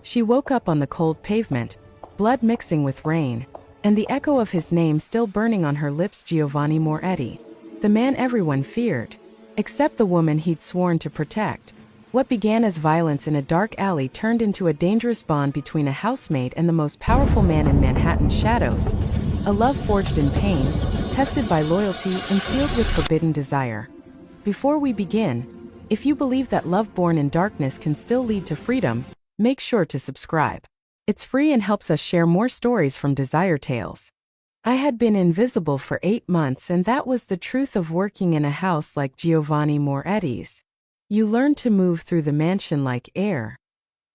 She woke up on the cold pavement, blood mixing with rain, and the echo of his name still burning on her lips. Giovanni Moretti. The man everyone feared, except the woman he'd sworn to protect. What began as violence in a dark alley turned into a dangerous bond between a housemaid and the most powerful man in Manhattan's shadows. A love forged in pain, tested by loyalty and sealed with forbidden desire. Before we begin, if you believe that love born in darkness can still lead to freedom, make sure to subscribe. It's free and helps us share more stories from Desire Tales. I had been invisible for 8 months, and that was the truth of working in a house like Giovanni Moretti's. You learn to move through the mansion like air,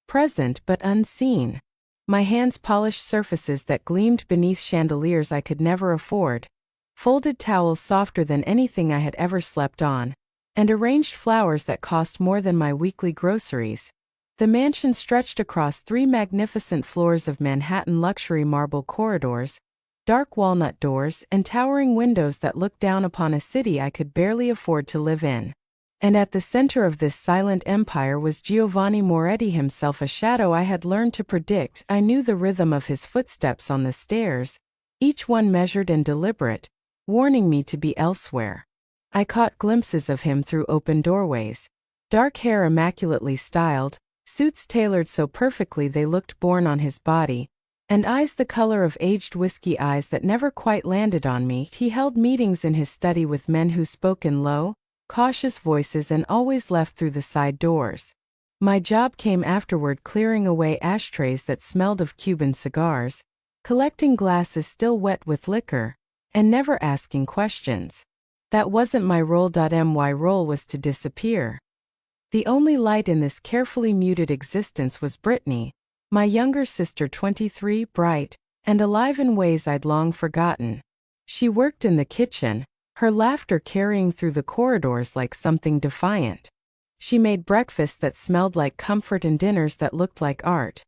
present but unseen. My hands polished surfaces that gleamed beneath chandeliers I could never afford, folded towels softer than anything I had ever slept on, and arranged flowers that cost more than my weekly groceries. The mansion stretched across 3 magnificent floors of Manhattan luxury marble corridors, dark walnut doors, and towering windows that looked down upon a city I could barely afford to live in. And at the center of this silent empire was Giovanni Moretti himself, a shadow I had learned to predict. I knew the rhythm of his footsteps on the stairs, each one measured and deliberate, warning me to be elsewhere. I caught glimpses of him through open doorways. Dark hair immaculately styled, suits tailored so perfectly they looked born on his body, and eyes the color of aged whiskey, eyes that never quite landed on me. He held meetings in his study with men who spoke in low, cautious voices and always left through the side doors. My job came afterward, clearing away ashtrays that smelled of Cuban cigars, collecting glasses still wet with liquor, and never asking questions. That wasn't my role. My role was to disappear. The only light in this carefully muted existence was Brittany, my younger sister, 23, bright and alive in ways I'd long forgotten. She worked in the kitchen, her laughter carrying through the corridors like something defiant. She made breakfasts that smelled like comfort and dinners that looked like art.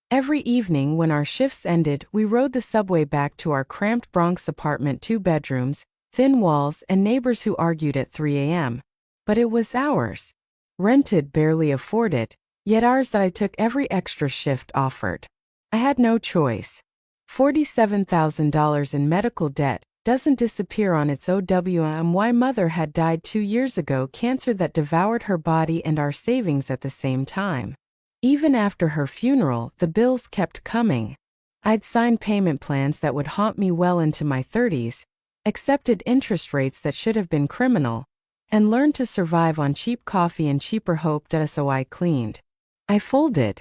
Every evening when our shifts ended, we rode the subway back to our cramped Bronx apartment, 2 bedrooms, thin walls, and neighbors who argued at 3 a.m. But it was ours. Rented, barely afforded, yet ours. I took every extra shift offered. I had no choice. $47,000 in medical debt doesn't disappear on its own. My mother had died 2 years ago, cancer that devoured her body and our savings at the same time. Even after her funeral, the bills kept coming. I'd signed payment plans that would haunt me well into my 30s, accepted interest rates that should have been criminal, and learned to survive on cheap coffee and cheaper hope. So I cleaned. I folded.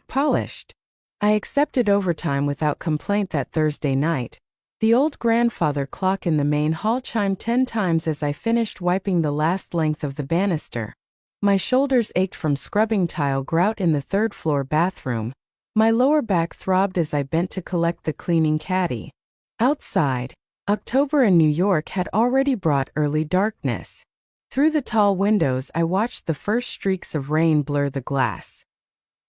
Polished. I accepted overtime without complaint. That Thursday night, the old grandfather clock in the main hall chimed 10 times as I finished wiping the last length of the banister. My shoulders ached from scrubbing tile grout in the 3rd-floor bathroom. My lower back throbbed as I bent to collect the cleaning caddy. Outside, October in New York had already brought early darkness. Through the tall windows, I watched the first streaks of rain blur the glass.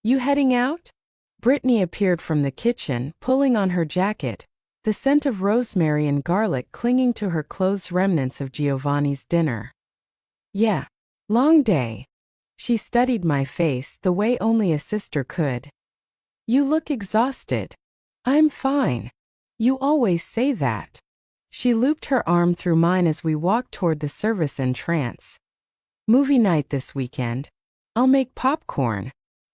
"You heading out?" Brittany appeared from the kitchen, pulling on her jacket, the scent of rosemary and garlic clinging to her clothes, remnants of Giovanni's dinner. "Yeah. Long day." She studied my face the way only a sister could. "You look exhausted." "I'm fine. You always say that." She looped her arm through mine as we walked toward the service entrance. "Movie night this weekend. I'll make popcorn.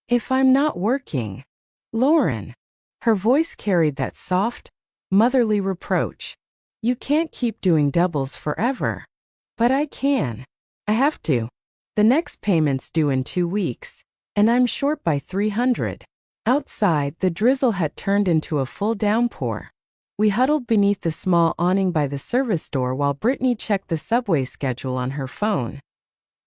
If I'm not working." "Lauren." Her voice carried that soft, motherly reproach. "You can't keep doing doubles forever." "But I can. I have to. The next payment's due in 2 weeks, and I'm short by $300. Outside, the drizzle had turned into a full downpour. We huddled beneath the small awning by the service door while Brittany checked the subway schedule on her phone.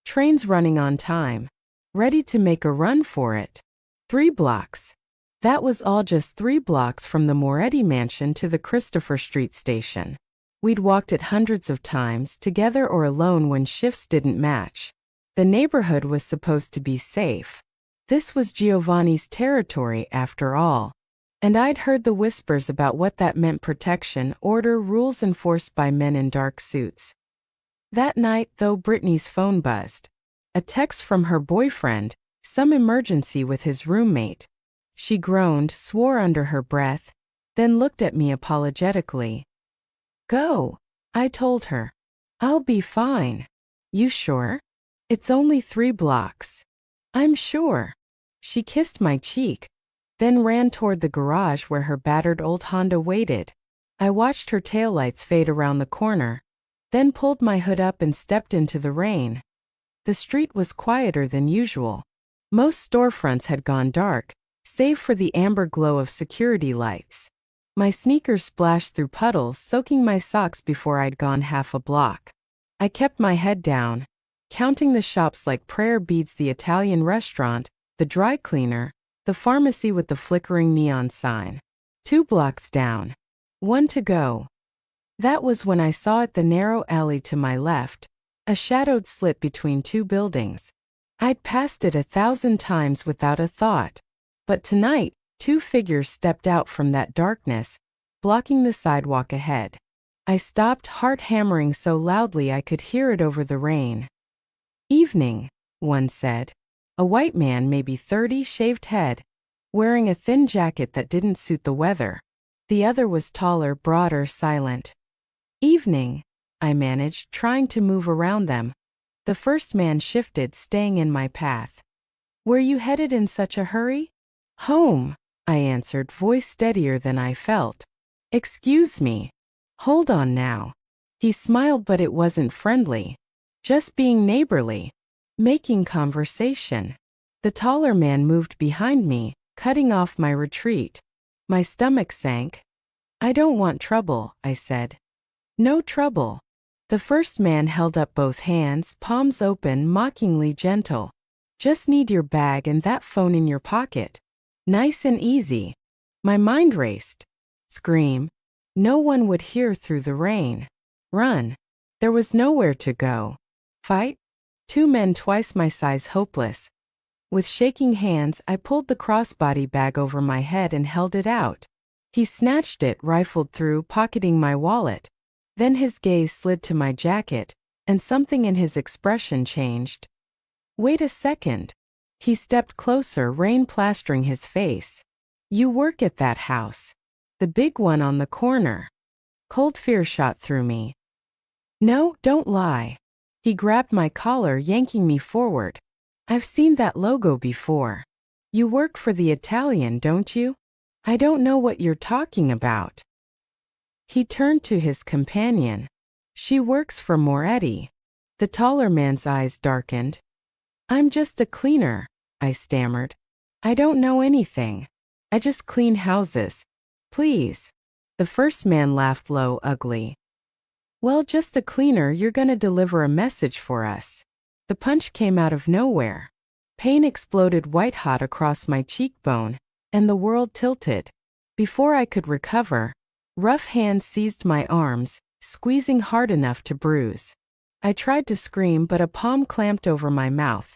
Trains running on time. Ready to make a run for it. 3 blocks. That was all, just 3 blocks from the Moretti mansion to the Christopher Street station. We'd walked it hundreds of times, together or alone when shifts didn't match. The neighborhood was supposed to be safe. This was Giovanni's territory, after all. And I'd heard the whispers about what that meant: protection, order, rules enforced by men in dark suits. That night, though, Brittany's phone buzzed. A text from her boyfriend, some emergency with his roommate. She groaned, swore under her breath, then looked at me apologetically. Go, I told her. I'll be fine. You sure? It's only 3 blocks. I'm sure. She kissed my cheek, then ran toward the garage where her battered old Honda waited. I watched her taillights fade around the corner, then pulled my hood up and stepped into the rain. The street was quieter than usual. Most storefronts had gone dark, save for the amber glow of security lights. My sneakers splashed through puddles, soaking my socks before I'd gone half a block. I kept my head down, counting the shops like prayer beads: the Italian restaurant, the dry cleaner, the pharmacy with the flickering neon sign. 2 blocks down. 1 to go. That was when I saw it, the narrow alley to my left, a shadowed slit between 2 buildings. I'd passed it 1,000 times without a thought. But tonight, 2 figures stepped out from that darkness, blocking the sidewalk ahead. I stopped, heart hammering so loudly I could hear it over the rain. Evening, one said. A white man, maybe 30, shaved head, wearing a thin jacket that didn't suit the weather. The other was taller, broader, silent. Evening, I managed, trying to move around them. The first man shifted, staying in my path. Were you headed in such a hurry? Home, I answered, voice steadier than I felt. Excuse me. Hold on now. He smiled, but it wasn't friendly. Just being neighborly. Making conversation. The taller man moved behind me, cutting off my retreat. My stomach sank. I don't want trouble, I said. No trouble. The first man held up both hands, palms open, mockingly gentle. Just need your bag and that phone in your pocket. Nice and easy. My mind raced. Scream. No one would hear through the rain. Run. There was nowhere to go. Fight? 2 men twice my size, hopeless. With shaking hands, I pulled the crossbody bag over my head and held it out. He snatched it, rifled through, pocketing my wallet. Then his gaze slid to my jacket, and something in his expression changed. Wait a second. He stepped closer, rain plastering his face. You work at that house. The big one on the corner. Cold fear shot through me. No, don't lie. He grabbed my collar, yanking me forward. I've seen that logo before. You work for the Italian, don't you? I don't know what you're talking about. He turned to his companion. She works for Moretti. The taller man's eyes darkened. I'm just a cleaner, I stammered. I don't know anything. I just clean houses. Please. The first man laughed low, ugly. Well, just a cleaner, you're gonna deliver a message for us. The punch came out of nowhere. Pain exploded white-hot across my cheekbone, and the world tilted. Before I could recover, rough hands seized my arms, squeezing hard enough to bruise. I tried to scream, but a palm clamped over my mouth.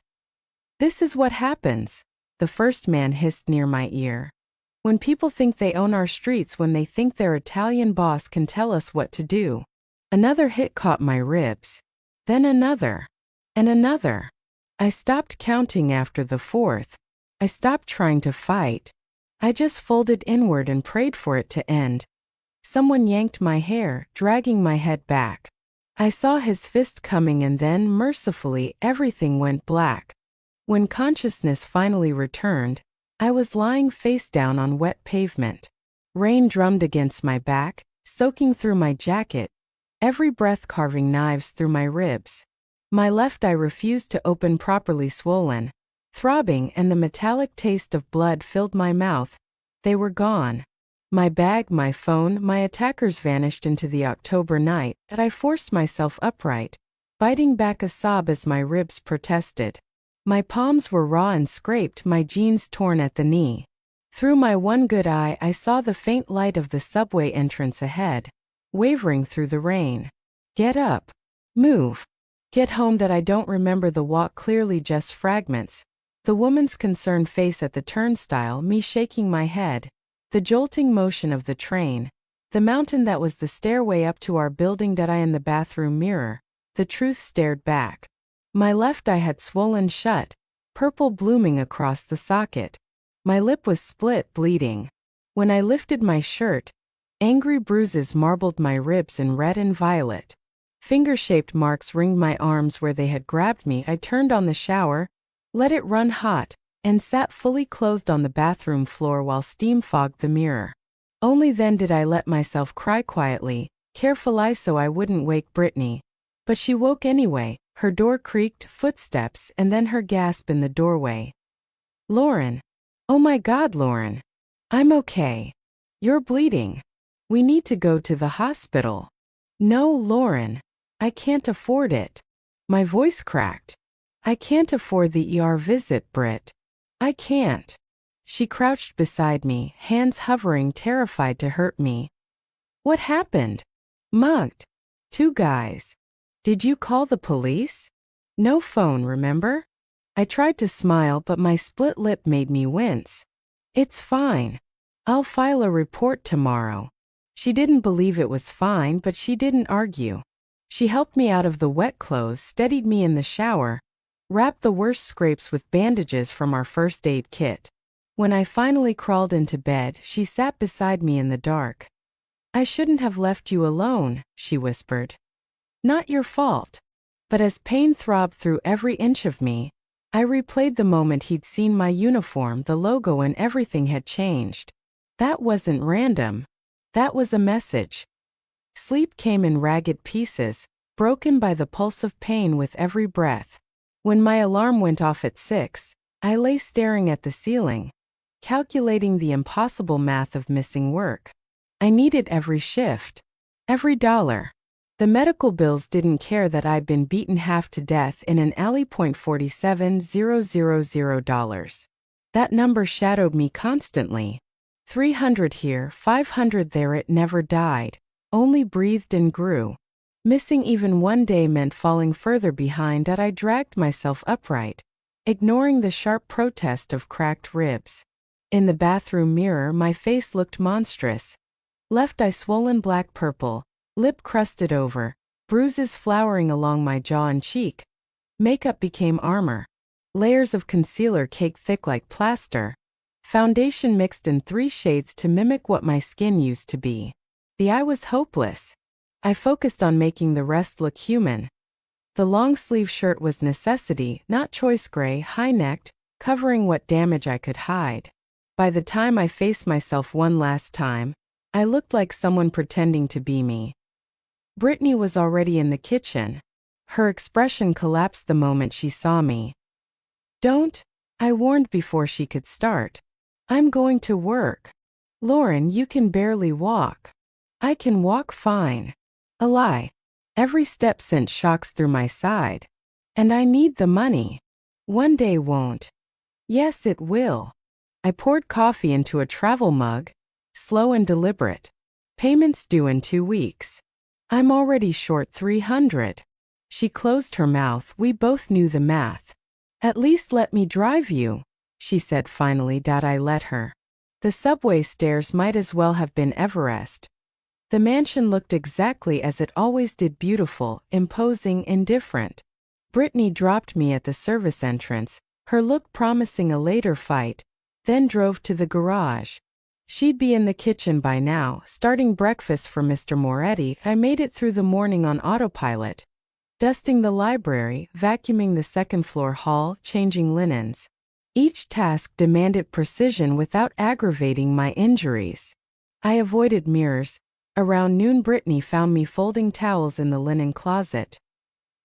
This is what happens, the first man hissed near my ear. When people think they own our streets, when they think their Italian boss can tell us what to do. Another hit caught my ribs. Then another. And another. I stopped counting after the 4th. I stopped trying to fight. I just folded inward and prayed for it to end. Someone yanked my hair, dragging my head back. I saw his fist coming, and then, mercifully, everything went black. When consciousness finally returned, I was lying face down on wet pavement. Rain drummed against my back, soaking through my jacket, every breath carving knives through my ribs. My left eye refused to open, properly swollen, throbbing, and the metallic taste of blood filled my mouth. They were gone. My bag, my phone, my attackers vanished into the October night. That I forced myself upright, biting back a sob as my ribs protested. My palms were raw and scraped, my jeans torn at the knee. Through my one good eye, I saw the faint light of the subway entrance ahead, wavering through the rain. Get up. Move. Get home. That I don't remember the walk clearly, just fragments. The woman's concerned face at the turnstile, me shaking my head. The jolting motion of the train. The mountain that was the stairway up to our building. That I in the bathroom mirror. The truth stared back. My left eye had swollen shut, purple blooming across the socket. My lip was split, bleeding. When I lifted my shirt, angry bruises marbled my ribs in red and violet. Finger-shaped marks ringed my arms where they had grabbed me. I turned on the shower, let it run hot, and sat fully clothed on the bathroom floor while steam fogged the mirror. Only then did I let myself cry quietly, carefully so I wouldn't wake Brittany. But she woke anyway, her door creaked, footsteps, and then her gasp in the doorway. "Lauren. Oh my God, Lauren. I'm okay. You're bleeding. We need to go to the hospital." "No, Lauren. I can't afford it." My voice cracked. "I can't afford the ER visit, Britt. I can't." She crouched beside me, hands hovering, terrified to hurt me. "What happened?" "Mugged. 2 guys." "Did you call the police?" "No phone, remember?" I tried to smile, but my split lip made me wince. "It's fine. I'll file a report tomorrow." She didn't believe it was fine, but she didn't argue. She helped me out of the wet clothes, steadied me in the shower, wrapped the worst scrapes with bandages from our first aid kit. When I finally crawled into bed, she sat beside me in the dark. "I shouldn't have left you alone," she whispered. "Not your fault." But as pain throbbed through every inch of me, I replayed the moment he'd seen my uniform, the logo, and everything had changed. That wasn't random. That was a message. Sleep came in ragged pieces, broken by the pulse of pain with every breath. When my alarm went off at 6, I lay staring at the ceiling, calculating the impossible math of missing work. I needed every shift, every dollar. The medical bills didn't care that I'd been beaten half to death in an alley. $47,000. That number shadowed me constantly. 300 here, 500 there. It never died, only breathed and grew. Missing even one day meant falling further behind. I dragged myself upright, ignoring the sharp protest of cracked ribs. In the bathroom mirror, my face looked monstrous. Left eye swollen black-purple, lip crusted over, bruises flowering along my jaw and cheek. Makeup became armor. Layers of concealer caked thick like plaster. Foundation mixed in 3 shades to mimic what my skin used to be. The eye was hopeless. I focused on making the rest look human. The long-sleeve shirt was necessity, not choice. Gray, high-necked, covering what damage I could hide. By the time I faced myself one last time, I looked like someone pretending to be me. Brittany was already in the kitchen. Her expression collapsed the moment she saw me. "Don't," I warned before she could start. "I'm going to work." "Lauren, you can barely walk." "I can walk fine." A lie. Every step sent shocks through my side. "And I need the money." "One day won't." "Yes, it will." I poured coffee into a travel mug, slow and deliberate. "Payments due in 2 weeks. I'm already short 300. She closed her mouth. We both knew the math. "At least let me drive you," she said finally. I let her. The subway stairs might as well have been Everest. The mansion looked exactly as it always did, beautiful, imposing, indifferent. Brittany dropped me at the service entrance, her look promising a later fight, then drove to the garage. She'd be in the kitchen by now, starting breakfast for Mr. Moretti. I made it through the morning on autopilot, dusting the library, vacuuming the second-floor hall, changing linens. Each task demanded precision without aggravating my injuries. I avoided mirrors. Around noon, Brittany found me folding towels in the linen closet.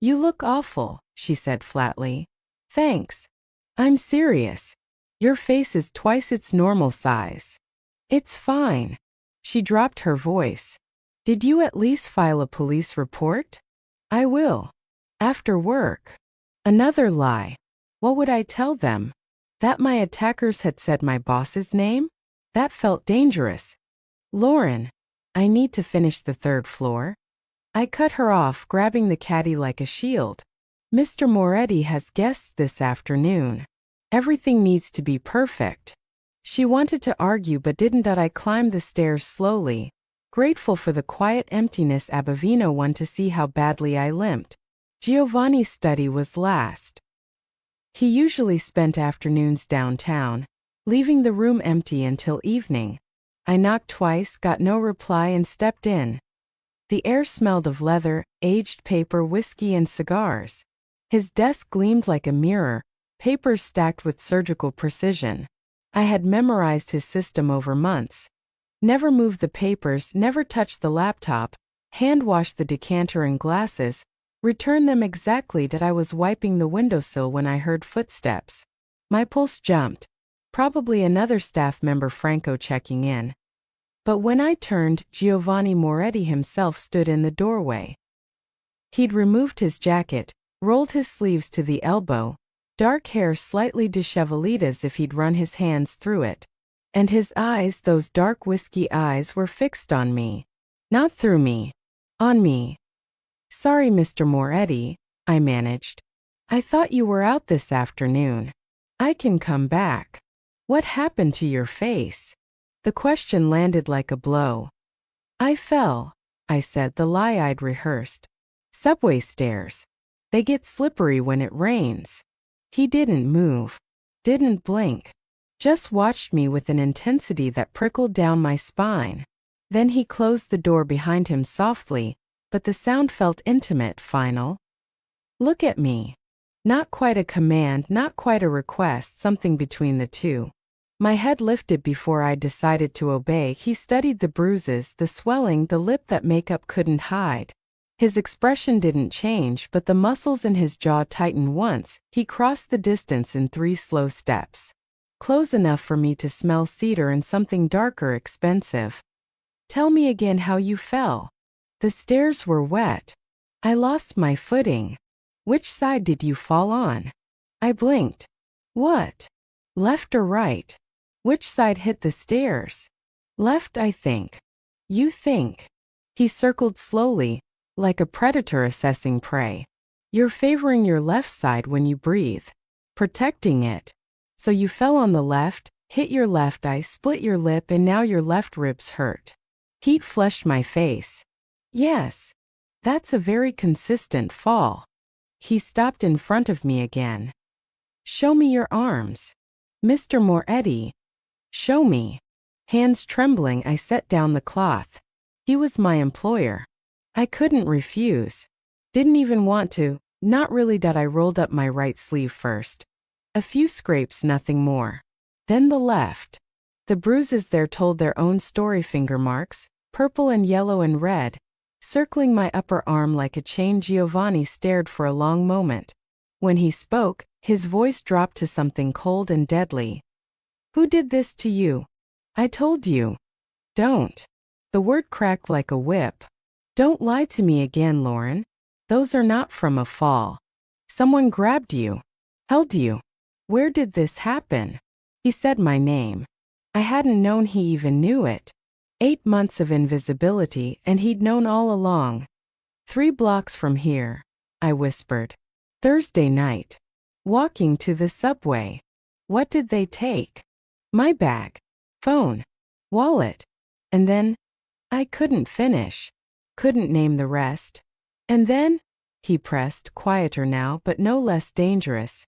"You look awful," she said flatly. "Thanks. I'm serious. Your face is twice its normal size." "It's fine." She dropped her voice. "Did you at least file a police report?" "I will. After work." Another lie. What would I tell them? That my attackers had said my boss's name? That felt dangerous. "Lauren, I need to finish the 3rd floor." I cut her off, grabbing the caddy like a shield. "Mr. Moretti has guests this afternoon. Everything needs to be perfect." She wanted to argue but didn't. I climbed the stairs slowly, grateful for the quiet emptiness. Abovino wanted to see how badly I limped. Giovanni's study was last. He usually spent afternoons downtown, leaving the room empty until evening. I knocked twice, got no reply, and stepped in. The air smelled of leather, aged paper, whiskey, and cigars. His desk gleamed like a mirror, papers stacked with surgical precision. I had memorized his system over months. Never move the papers, never touch the laptop, hand wash the decanter and glasses, return them exactly that I was wiping the windowsill when I heard footsteps. My pulse jumped. Probably another staff member, Franco, checking in. But when I turned, Giovanni Moretti himself stood in the doorway. He'd removed his jacket, rolled his sleeves to the elbow, dark hair slightly disheveled as if he'd run his hands through it. And his eyes, those dark whiskey eyes, were fixed on me. Not through me. On me. "Sorry, Mr. Moretti," I managed. "I thought you were out this afternoon. I can come back. What happened to your face?" The question landed like a blow. "I fell," I said, the lie I'd rehearsed. "Subway stairs. They get slippery when it rains." He didn't move. Didn't blink. Just watched me with an intensity that prickled down my spine. Then he closed the door behind him softly, but the sound felt intimate, final. "Look at me." Not quite a command, not quite a request, something between the two. My head lifted before I decided to obey. He studied the bruises, the swelling, the lip that makeup couldn't hide. His expression didn't change, but the muscles in his jaw tightened once. He crossed the distance in 3 slow steps. Close enough for me to smell cedar and something darker, expensive. "Tell me again how you fell." "The stairs were wet. I lost my footing." "Which side did you fall on?" I blinked. "What? Left or right?" "Which side hit the stairs?" "Left, I think." "You think?" He circled slowly, like a predator assessing prey. "You're favoring your left side when you breathe. Protecting it. So you fell on the left, hit your left eye, split your lip, and now your left ribs hurt." Heat flushed my face. "Yes. That's a very consistent fall." He stopped in front of me again. "Show me your arms." "Mr. Moretti." "Show me." Hands trembling, I set down the cloth. He was my employer. I couldn't refuse. Didn't even want to. Not really. That I rolled up my right sleeve first. A few scrapes, nothing more. Then the left. The bruises there told their own story. Finger marks, purple and yellow and red, circling my upper arm like a chain. Giovanni stared for a long moment. When he spoke, his voice dropped to something cold and deadly. "Who did this to you?" "I told you." "Don't." The word cracked like a whip. "Don't lie to me again, Lauren. Those are not from a fall. Someone grabbed you. Held you. Where did this happen?" He said my name. I hadn't known he even knew it. 8 months of invisibility, and he'd known all along. 3 blocks from here," I whispered. "Thursday night. Walking to the subway." "What did they take?" "My bag. Phone. Wallet. And then—" I couldn't finish. Couldn't name the rest. "And then," he pressed, quieter now but no less dangerous.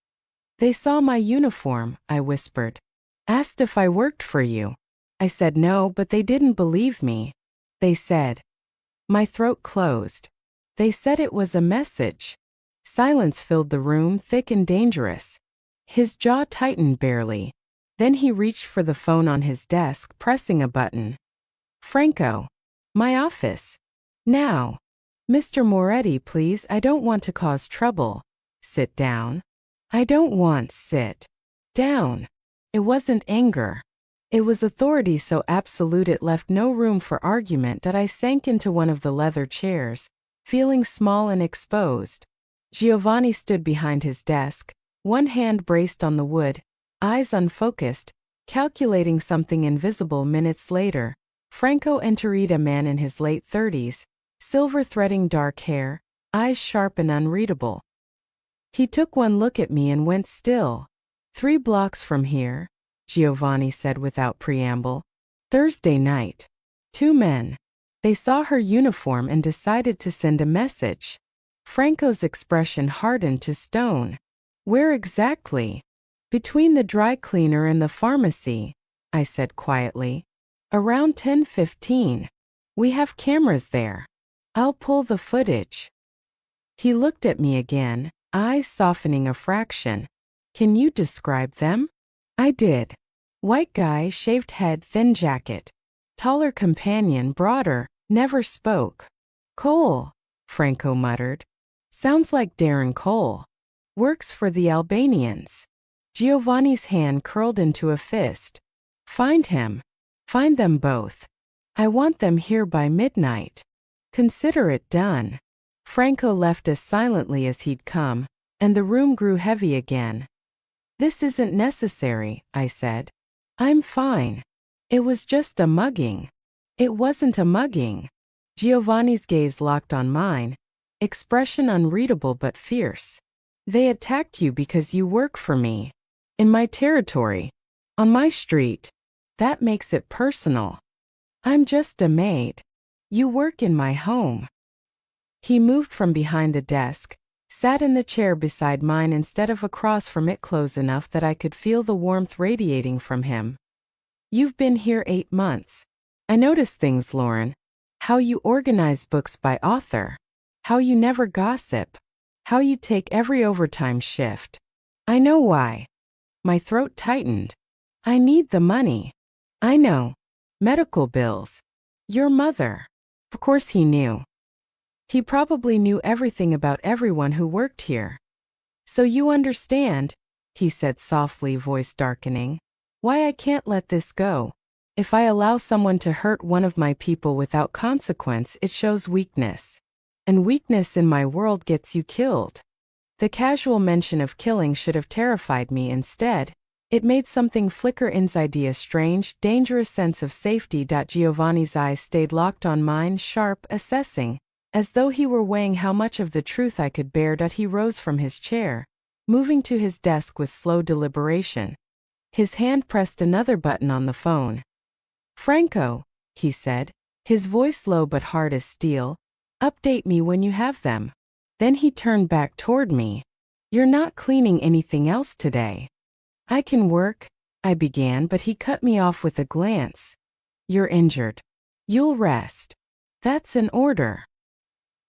"They saw my uniform," I whispered. "Asked if I worked for you. I said no, but they didn't believe me. They said—" My throat closed. "They said it was a message." Silence filled the room, thick and dangerous. His jaw tightened barely. Then he reached for the phone on his desk, pressing a button. "Franco. My office. Now." "Mr. Moretti, please, I don't want to cause trouble." "Sit down." "I don't want sit down." It wasn't anger. It was authority so absolute it left no room for argument. That I sank into one of the leather chairs, feeling small and exposed. Giovanni stood behind his desk, one hand braced on the wood, eyes unfocused, calculating something invisible. Minutes later, Franco entered, a man in his late 30s, silver threading dark hair, eyes sharp and unreadable. He took one look at me and went still. 3 blocks from here," Giovanni said without preamble. "Thursday night. 2 men. They saw her uniform and decided to send a message." Franco's expression hardened to stone. "Where exactly?" Between the dry cleaner and the pharmacy, I said quietly. Around 10:15. We have cameras there. I'll pull the footage. He looked at me again, eyes softening a fraction. Can you describe them? I did. White guy, shaved head, thin jacket. Taller companion, broader, never spoke. Cole, Franco muttered. Sounds like Darren Cole. Works for the Albanians. Giovanni's hand curled into a fist. Find him. Find them both. I want them here by midnight. Consider it done. Franco left as silently as he'd come, and the room grew heavy again. This isn't necessary, I said. I'm fine. It was just a mugging. It wasn't a mugging. Giovanni's gaze locked on mine, expression unreadable but fierce. They attacked you because you work for me. In my territory. On my street. That makes it personal. I'm just a maid. You work in my home. He moved from behind the desk, sat in the chair beside mine instead of across from it close enough that I could feel the warmth radiating from him. You've been here 8 months. I noticed things, Lauren. How you organize books by author. How you never gossip. How you take every overtime shift. I know why. My throat tightened. I need the money. I know. Medical bills. Your mother. Of course he knew. He probably knew everything about everyone who worked here. So you understand, he said softly, voice darkening, why I can't let this go. If I allow someone to hurt one of my people without consequence, it shows weakness. And weakness in my world gets you killed. The casual mention of killing should have terrified me instead. It made something flicker inside a strange, dangerous sense of safety. Giovanni's eyes stayed locked on mine, sharp, assessing, as though he were weighing how much of the truth I could bear. He rose from his chair, moving to his desk with slow deliberation. His hand pressed another button on the phone. Franco, he said, his voice low but hard as steel, update me when you have them. Then he turned back toward me. You're not cleaning anything else today. I can work, I began, but he cut me off with a glance. You're injured. You'll rest. That's an order.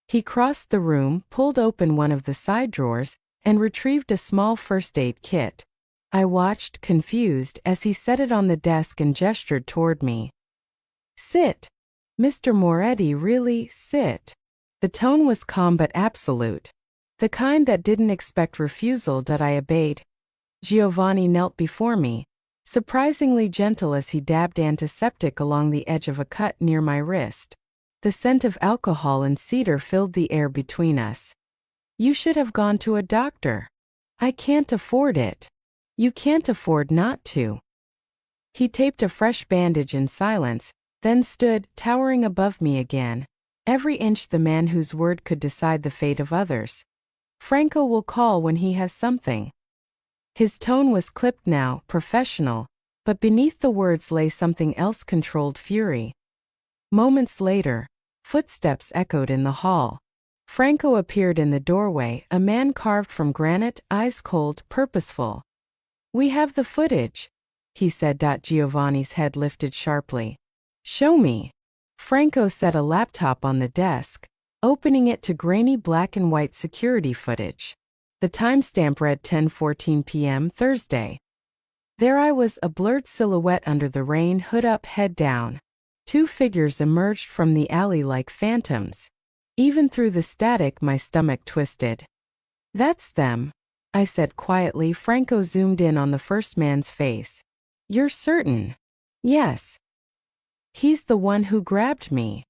He crossed the room, pulled open one of the side drawers, and retrieved a small first aid kit. I watched, confused, as he set it on the desk and gestured toward me. Sit. Mr. Moretti, really, sit. The tone was calm but absolute. The kind that didn't expect refusal. I obeyed. Giovanni knelt before me, surprisingly gentle as he dabbed antiseptic along the edge of a cut near my wrist. The scent of alcohol and cedar filled the air between us. You should have gone to a doctor. I can't afford it. You can't afford not to. He taped a fresh bandage in silence, then stood, towering above me again, every inch the man whose word could decide the fate of others. Franco will call when he has something. His tone was clipped now, professional, but beneath the words lay something else, controlled fury. Moments later, footsteps echoed in the hall. Franco appeared in the doorway, a man carved from granite, eyes cold, purposeful. We have the footage, he said. Giovanni's head lifted sharply. Show me. Franco set a laptop on the desk, opening it to grainy black and white security footage. The timestamp read 10:14 p.m. Thursday. There I was, a blurred silhouette under the rain, hood up, head down. 2 figures emerged from the alley like phantoms. Even through the static, my stomach twisted. That's them, I said quietly. Franco zoomed in on the first man's face. You're certain? Yes. He's the one who grabbed me.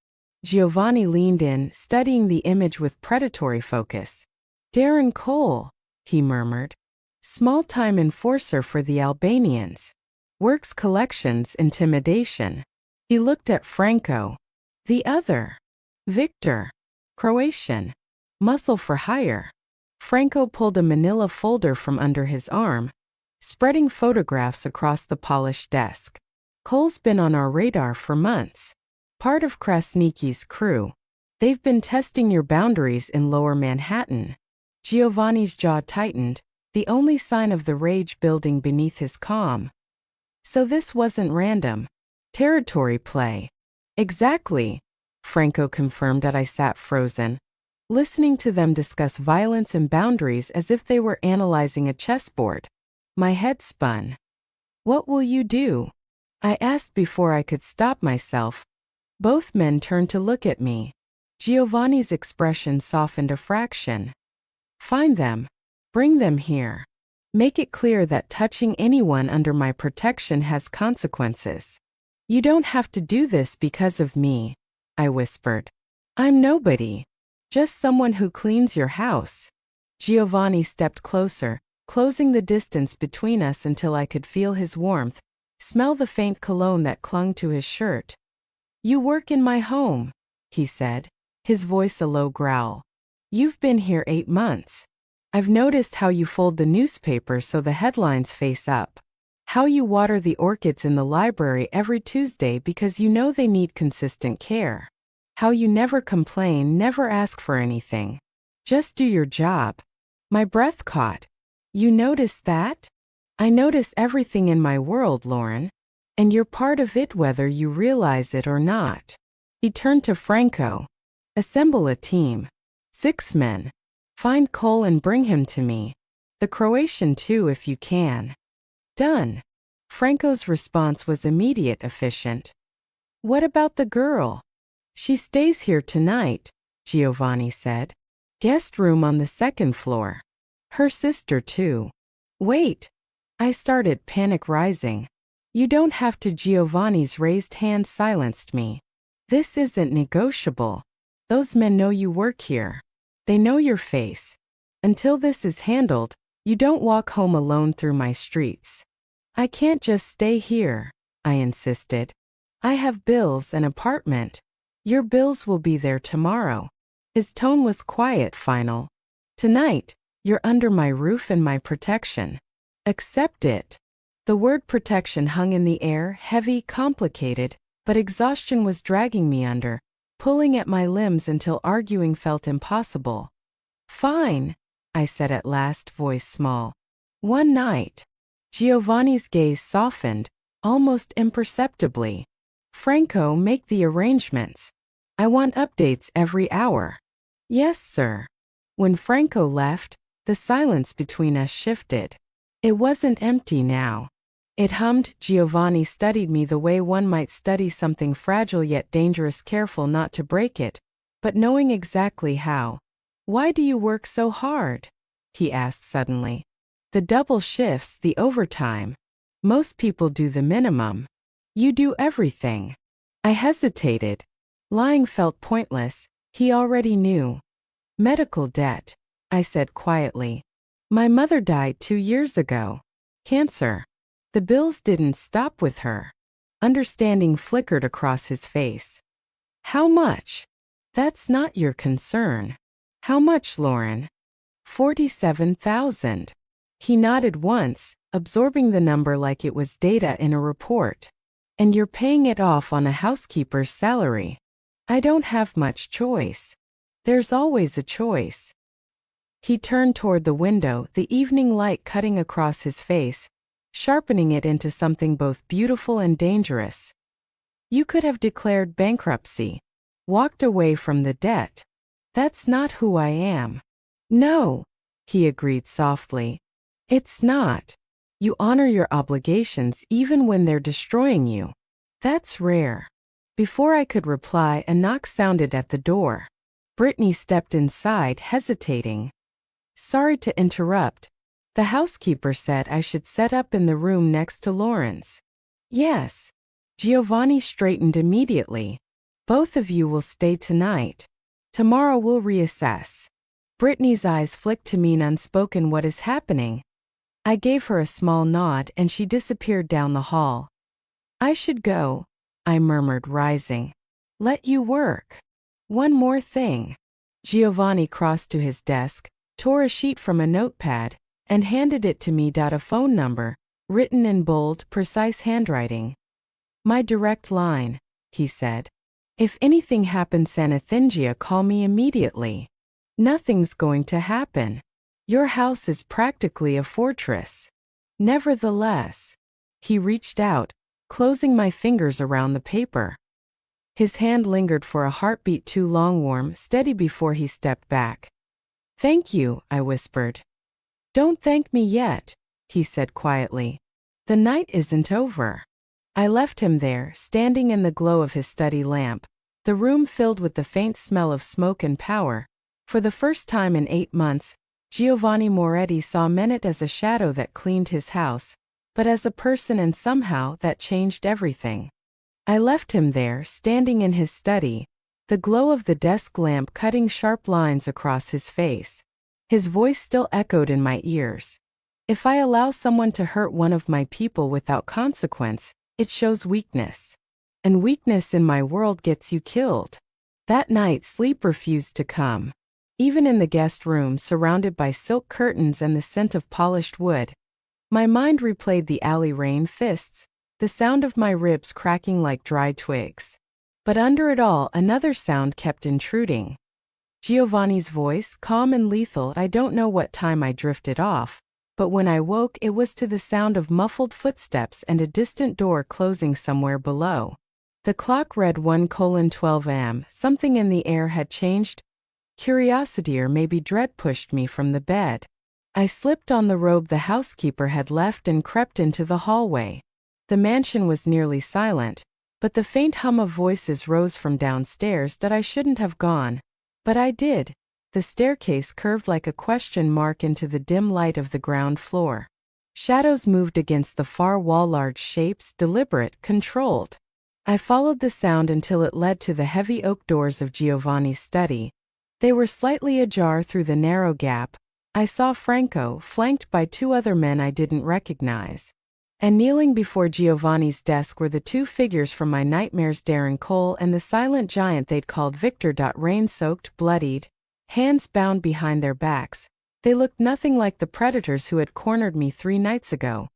Giovanni leaned in, studying the image with predatory focus. Darren Cole, he murmured. Small-time enforcer for the Albanians. Works collections, intimidation. He looked at Franco. The other. Victor. Croatian. Muscle for hire. Franco pulled a manila folder from under his arm, spreading photographs across the polished desk. Cole's been on our radar for months. Part of Krasniki's crew. They've been testing your boundaries in Lower Manhattan. Giovanni's jaw tightened, the only sign of the rage building beneath his calm. So this wasn't random territory play. Exactly, Franco confirmed as I sat frozen, listening to them discuss violence and boundaries as if they were analyzing a chessboard. My head spun. What will you do? I asked before I could stop myself. Both men turned to look at me. Giovanni's expression softened a fraction. Find them. Bring them here. Make it clear that touching anyone under my protection has consequences. You don't have to do this because of me, I whispered. I'm nobody. Just someone who cleans your house. Giovanni stepped closer, closing the distance between us until I could feel his warmth, smell the faint cologne that clung to his shirt. You work in my home, he said, his voice a low growl. You've been here 8 months. I've noticed how you fold the newspaper so the headlines face up. How you water the orchids in the library every Tuesday because you know they need consistent care. How you never complain, never ask for anything. Just do your job. My breath caught. You notice that? I notice everything in my world, Lauren. And you're part of it whether you realize it or not. He turned to Franco. Assemble a team. 6 men. Find Cole and bring him to me. The Croatian too if you can. Done. Franco's response was immediate, efficient. What about the girl? She stays here tonight, Giovanni said. Guest room on the 2nd floor. Her sister too. Wait. I started, panic rising. You don't have to. Giovanni's raised hand silenced me. This isn't negotiable. Those men know you work here. They know your face. Until this is handled, you don't walk home alone through my streets. I can't just stay here, I insisted. I have bills, an apartment. Your bills will be there tomorrow. His tone was quiet, final. Tonight, you're under my roof and my protection. Accept it. The word protection hung in the air, heavy, complicated, but exhaustion was dragging me under, pulling at my limbs until arguing felt impossible. Fine, I said at last, voice small. One night. Giovanni's gaze softened, almost imperceptibly. Franco, make the arrangements. I want updates every hour. Yes, sir. When Franco left, the silence between us shifted. It wasn't empty now. It hummed. Giovanni studied me the way one might study something fragile yet dangerous, careful not to break it, but knowing exactly how. Why do you work so hard? He asked suddenly. The double shifts, the overtime. Most people do the minimum. You do everything. I hesitated. Lying felt pointless. He already knew. Medical debt, I said quietly. My mother died 2 years ago. Cancer. The bills didn't stop with her. Understanding flickered across his face. How much? That's not your concern. How much, Lauren? 47,000. He nodded once, absorbing the number like it was data in a report. And you're paying it off on a housekeeper's salary. I don't have much choice. There's always a choice. He turned toward the window, the evening light cutting across his face, sharpening it into something both beautiful and dangerous. You could have declared bankruptcy, walked away from the debt. That's not who I am. No, he agreed softly. It's not. You honor your obligations even when they're destroying you. That's rare. Before I could reply, a knock sounded at the door. Brittany stepped inside, hesitating. Sorry to interrupt. The housekeeper said I should set up in the room next to Lauren's. Yes. Giovanni straightened immediately. Both of you will stay tonight. Tomorrow we'll reassess. Brittany's eyes flicked to mean unspoken, what is happening? I gave her a small nod and she disappeared down the hall. I should go, I murmured, rising. Let you work. One more thing. Giovanni crossed to his desk, tore a sheet from a notepad, and handed it to me. A phone number, written in bold, precise handwriting. My direct line, he said. If anything happens Sanathingia, call me immediately. Nothing's going to happen. Your house is practically a fortress. Nevertheless, he reached out, closing my fingers around the paper. His hand lingered for a heartbeat too long, warm, steady before he stepped back. Thank you, I whispered. Don't thank me yet, he said quietly. The night isn't over. I left him there, standing in the glow of his study lamp, the room filled with the faint smell of smoke and power. For the first time in 8 months, Giovanni Moretti saw Menet as a shadow that cleaned his house, but as a person, and somehow that changed everything. I left him there, standing in his study, the glow of the desk lamp cutting sharp lines across his face. His voice still echoed in my ears. If I allow someone to hurt one of my people without consequence, it shows weakness. And weakness in my world gets you killed. That night, sleep refused to come. Even in the guest room, surrounded by silk curtains and the scent of polished wood, my mind replayed the alley rain fists, the sound of my ribs cracking like dry twigs. But under it all, another sound kept intruding. Giovanni's voice, calm and lethal. I don't know what time I drifted off, but when I woke, it was to the sound of muffled footsteps and a distant door closing somewhere below. The clock read 1:12 am. Something in the air had changed. Curiosity or maybe dread pushed me from the bed. I slipped on the robe the housekeeper had left and crept into the hallway. The mansion was nearly silent, but the faint hum of voices rose from downstairs that I shouldn't have gone. But I did. The staircase curved like a question mark into the dim light of the ground floor. Shadows moved against the far wall, large shapes, deliberate, controlled. I followed the sound until it led to the heavy oak doors of Giovanni's study. They were slightly ajar. Through the narrow gap, I saw Franco, flanked by 2 other men I didn't recognize. And kneeling before Giovanni's desk were the 2 figures from my nightmares, Darren Cole and the silent giant they'd called Victor. Rain-soaked, bloodied, hands bound behind their backs, they looked nothing like the predators who had cornered me 3 nights ago.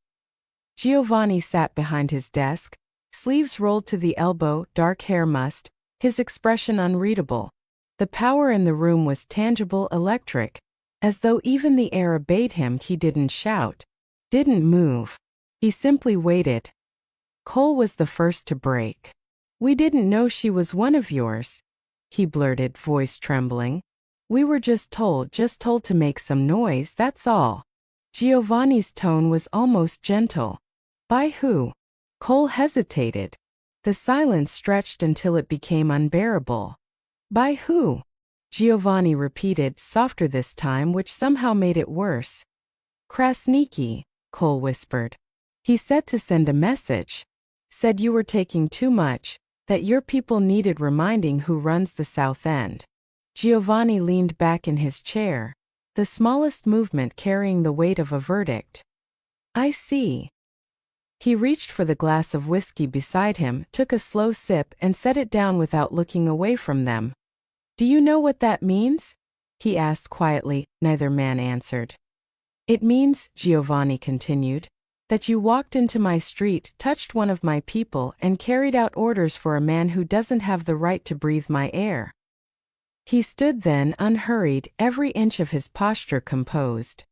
Giovanni sat behind his desk, sleeves rolled to the elbow, dark hair mussed, his expression unreadable. The power in the room was tangible, electric, as though even the air obeyed him. He didn't shout, didn't move. He simply waited. Cole was the first to break. We didn't know she was one of yours, he blurted, voice trembling. We were just told to make some noise, that's all. Giovanni's tone was almost gentle. By who? Cole hesitated. The silence stretched until it became unbearable. By who? Giovanni repeated, softer this time, which somehow made it worse. Krasniki, Cole whispered. He said to send a message. Said you were taking too much, that your people needed reminding who runs the South End. Giovanni leaned back in his chair, the smallest movement carrying the weight of a verdict. I see. He reached for the glass of whiskey beside him, took a slow sip and set it down without looking away from them. Do you know what that means? He asked quietly. Neither man answered. It means, Giovanni continued, that you walked into my street, touched one of my people, and carried out orders for a man who doesn't have the right to breathe my air. He stood then, unhurried, every inch of his posture composed.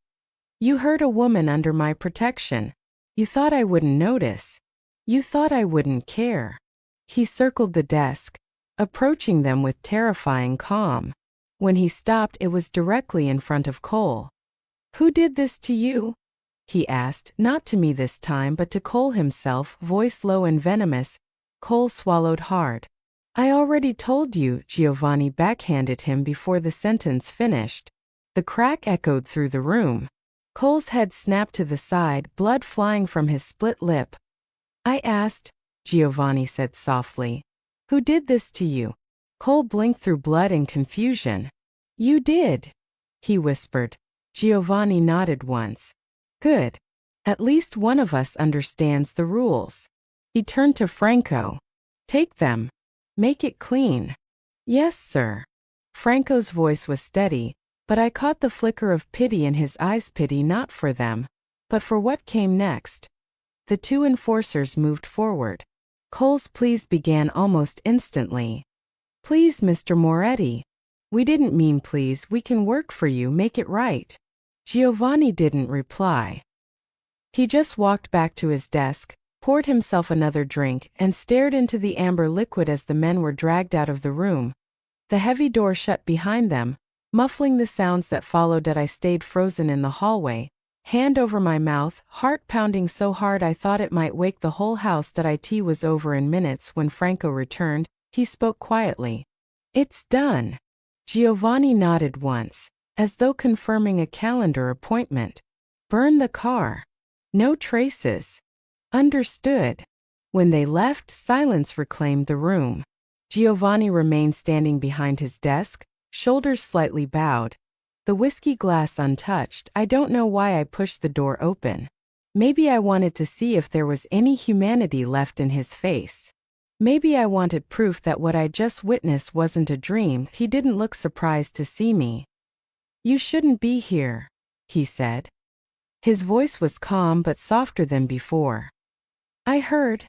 You hurt a woman under my protection. You thought I wouldn't notice. You thought I wouldn't care. He circled the desk, approaching them with terrifying calm. When he stopped, it was directly in front of Cole. Who did this to you? He asked, not to me this time but to Cole himself, voice low and venomous. Cole swallowed hard. I already told you, Giovanni backhanded him before the sentence finished. The crack echoed through the room. Cole's head snapped to the side, blood flying from his split lip. I asked, Giovanni said softly. Who did this to you? Cole blinked through blood and confusion. You did, he whispered. Giovanni nodded once. Good. At least one of us understands the rules. He turned to Franco. Take them. Make it clean. Yes, sir. Franco's voice was steady, but I caught the flicker of pity in his eyes, pity not for them, but for what came next. The 2 enforcers moved forward. Cole's pleas began almost instantly. Please, Mr. Moretti. We didn't mean please, we can work for you, make it right. Giovanni didn't reply. He just walked back to his desk, poured himself another drink, and stared into the amber liquid as the men were dragged out of the room. The heavy door shut behind them, muffling the sounds that followed. I stayed frozen in the hallway, hand over my mouth, heart pounding so hard I thought it might wake the whole house. It was over in minutes when Franco returned. He spoke quietly. "It's done." Giovanni nodded once, as though confirming a calendar appointment. "Burn the car. No traces." "Understood." When they left, silence reclaimed the room. Giovanni remained standing behind his desk, shoulders slightly bowed, the whiskey glass untouched. I don't know why I pushed the door open. Maybe I wanted to see if there was any humanity left in his face. Maybe I wanted proof that what I just witnessed wasn't a dream. He didn't look surprised to see me. "You shouldn't be here," he said. His voice was calm but softer than before. "I heard."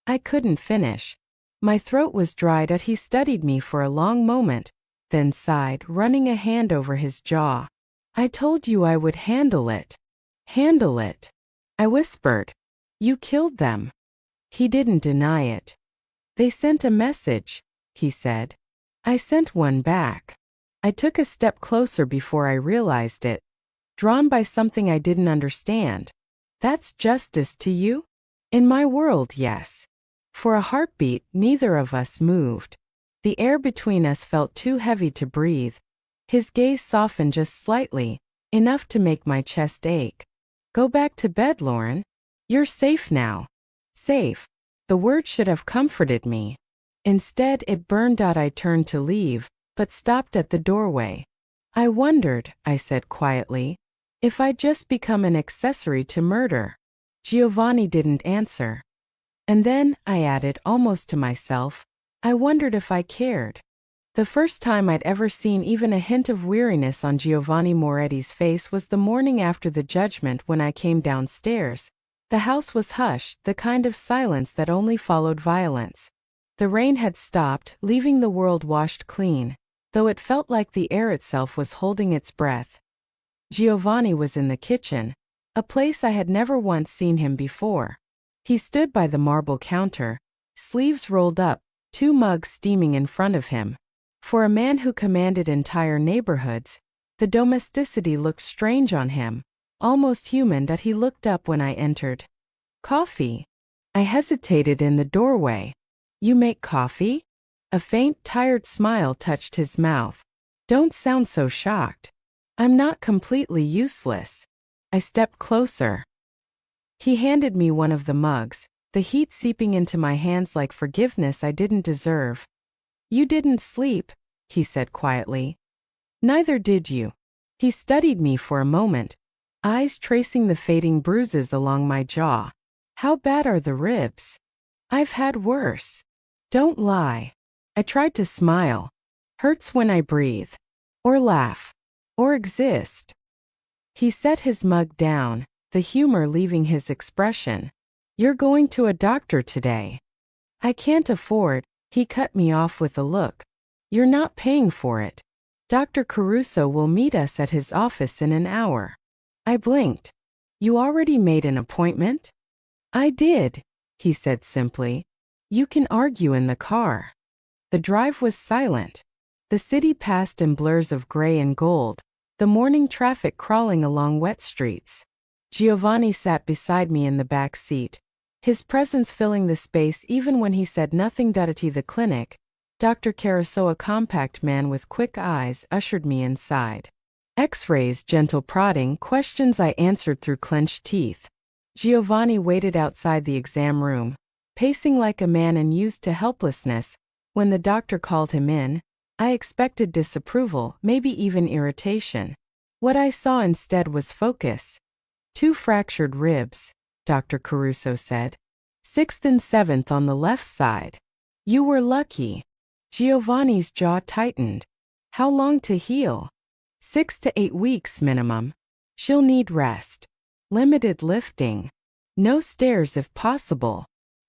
I couldn't finish. My throat was dried. He studied me for a long moment, then sighed, running a hand over his jaw. "I told you I would handle it." "Handle it?" I whispered. "You killed them." He didn't deny it. "They sent a message," he said. I sent one back. I took a step closer before I realized it. Drawn by something I didn't understand. "That's justice to you?" "In my world, yes." For a heartbeat, neither of us moved. The air between us felt too heavy to breathe. His gaze softened just slightly, enough to make my chest ache. "Go back to bed, Lauren. You're safe now." Safe. The word should have comforted me. Instead, it burned. I turned to leave, but stopped at the doorway. "I wondered," I said quietly, "if I'd just become an accessory to murder." Giovanni didn't answer. "And then," I added almost to myself, "I wondered if I cared." The first time I'd ever seen even a hint of weariness on Giovanni Moretti's face was the morning after the judgment when I came downstairs. The house was hushed, the kind of silence that only followed violence. The rain had stopped, leaving the world washed clean, though it felt like the air itself was holding its breath. Giovanni was in the kitchen, a place I had never once seen him before. He stood by the marble counter, sleeves rolled up, 2 mugs steaming in front of him. For a man who commanded entire neighborhoods, the domesticity looked strange on him, almost human. He looked up when I entered. "Coffee?" I hesitated in the doorway. "You make coffee?" A faint, tired smile touched his mouth. "Don't sound so shocked. I'm not completely useless." I stepped closer. He handed me one of the mugs, the heat seeping into my hands like forgiveness I didn't deserve. "You didn't sleep," he said quietly. "Neither did you." He studied me for a moment, eyes tracing the fading bruises along my jaw. "How bad are the ribs?" "I've had worse." "Don't lie." I tried to smile. "Hurts when I breathe. Or laugh. Or exist." He set his mug down, the humor leaving his expression. "You're going to a doctor today." "I can't afford," he cut me off with a look. "You're not paying for it. Dr. Caruso will meet us at his office in an hour." I blinked. "You already made an appointment?" "I did," he said simply. "You can argue in the car." The drive was silent. The city passed in blurs of gray and gold, the morning traffic crawling along wet streets. Giovanni sat beside me in the back seat, his presence filling the space even when he said nothing. The clinic, Dr. Caruso, a compact man with quick eyes, ushered me inside. X-rays, gentle prodding, questions I answered through clenched teeth. Giovanni waited outside the exam room, pacing like a man unused to helplessness. When the doctor called him in, I expected disapproval, maybe even irritation. What I saw instead was focus. 2 fractured ribs, Dr. Caruso said. 6th and 7th on the left side. You were lucky. Giovanni's jaw tightened. How long to heal? 6 to 8 weeks minimum. She'll need rest. Limited lifting. No stairs if possible.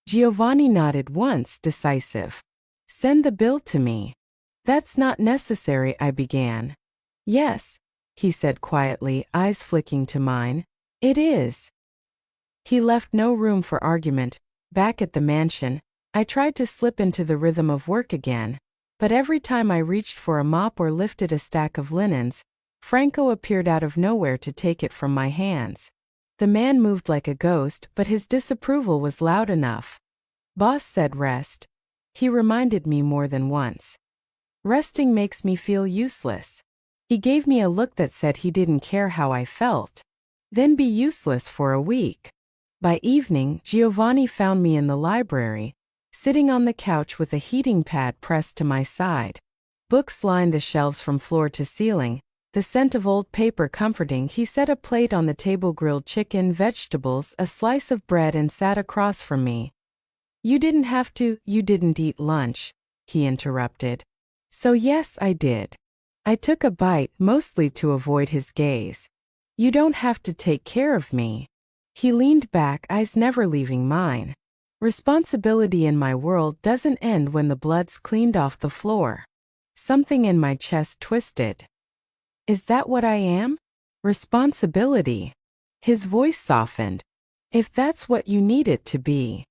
Giovanni nodded once, decisive. Send the bill to me. That's not necessary, I began. Yes. he said quietly, eyes flicking to mine. It is. He left no room for argument. Back at the mansion, I tried to slip into the rhythm of work again, but every time I reached for a mop or lifted a stack of linens, Franco appeared out of nowhere to take it from my hands. The man moved like a ghost, but his disapproval was loud enough. Boss said rest. He reminded me more than once. Resting makes me feel useless. He gave me a look that said he didn't care how I felt. Then be useless for a week. By evening, Giovanni found me in the library, sitting on the couch with a heating pad pressed to my side. Books lined the shelves from floor to ceiling, the scent of old paper comforting. He set a plate on the table, grilled chicken, vegetables, a slice of bread, and sat across from me. You didn't have to. You didn't eat lunch, he interrupted. So yes, I did. I took a bite, mostly to avoid his gaze. You don't have to take care of me. He leaned back, eyes never leaving mine. Responsibility in my world doesn't end when the blood's cleaned off the floor. Something in my chest twisted. Is that what I am? Responsibility. His voice softened. If that's what you need it to be.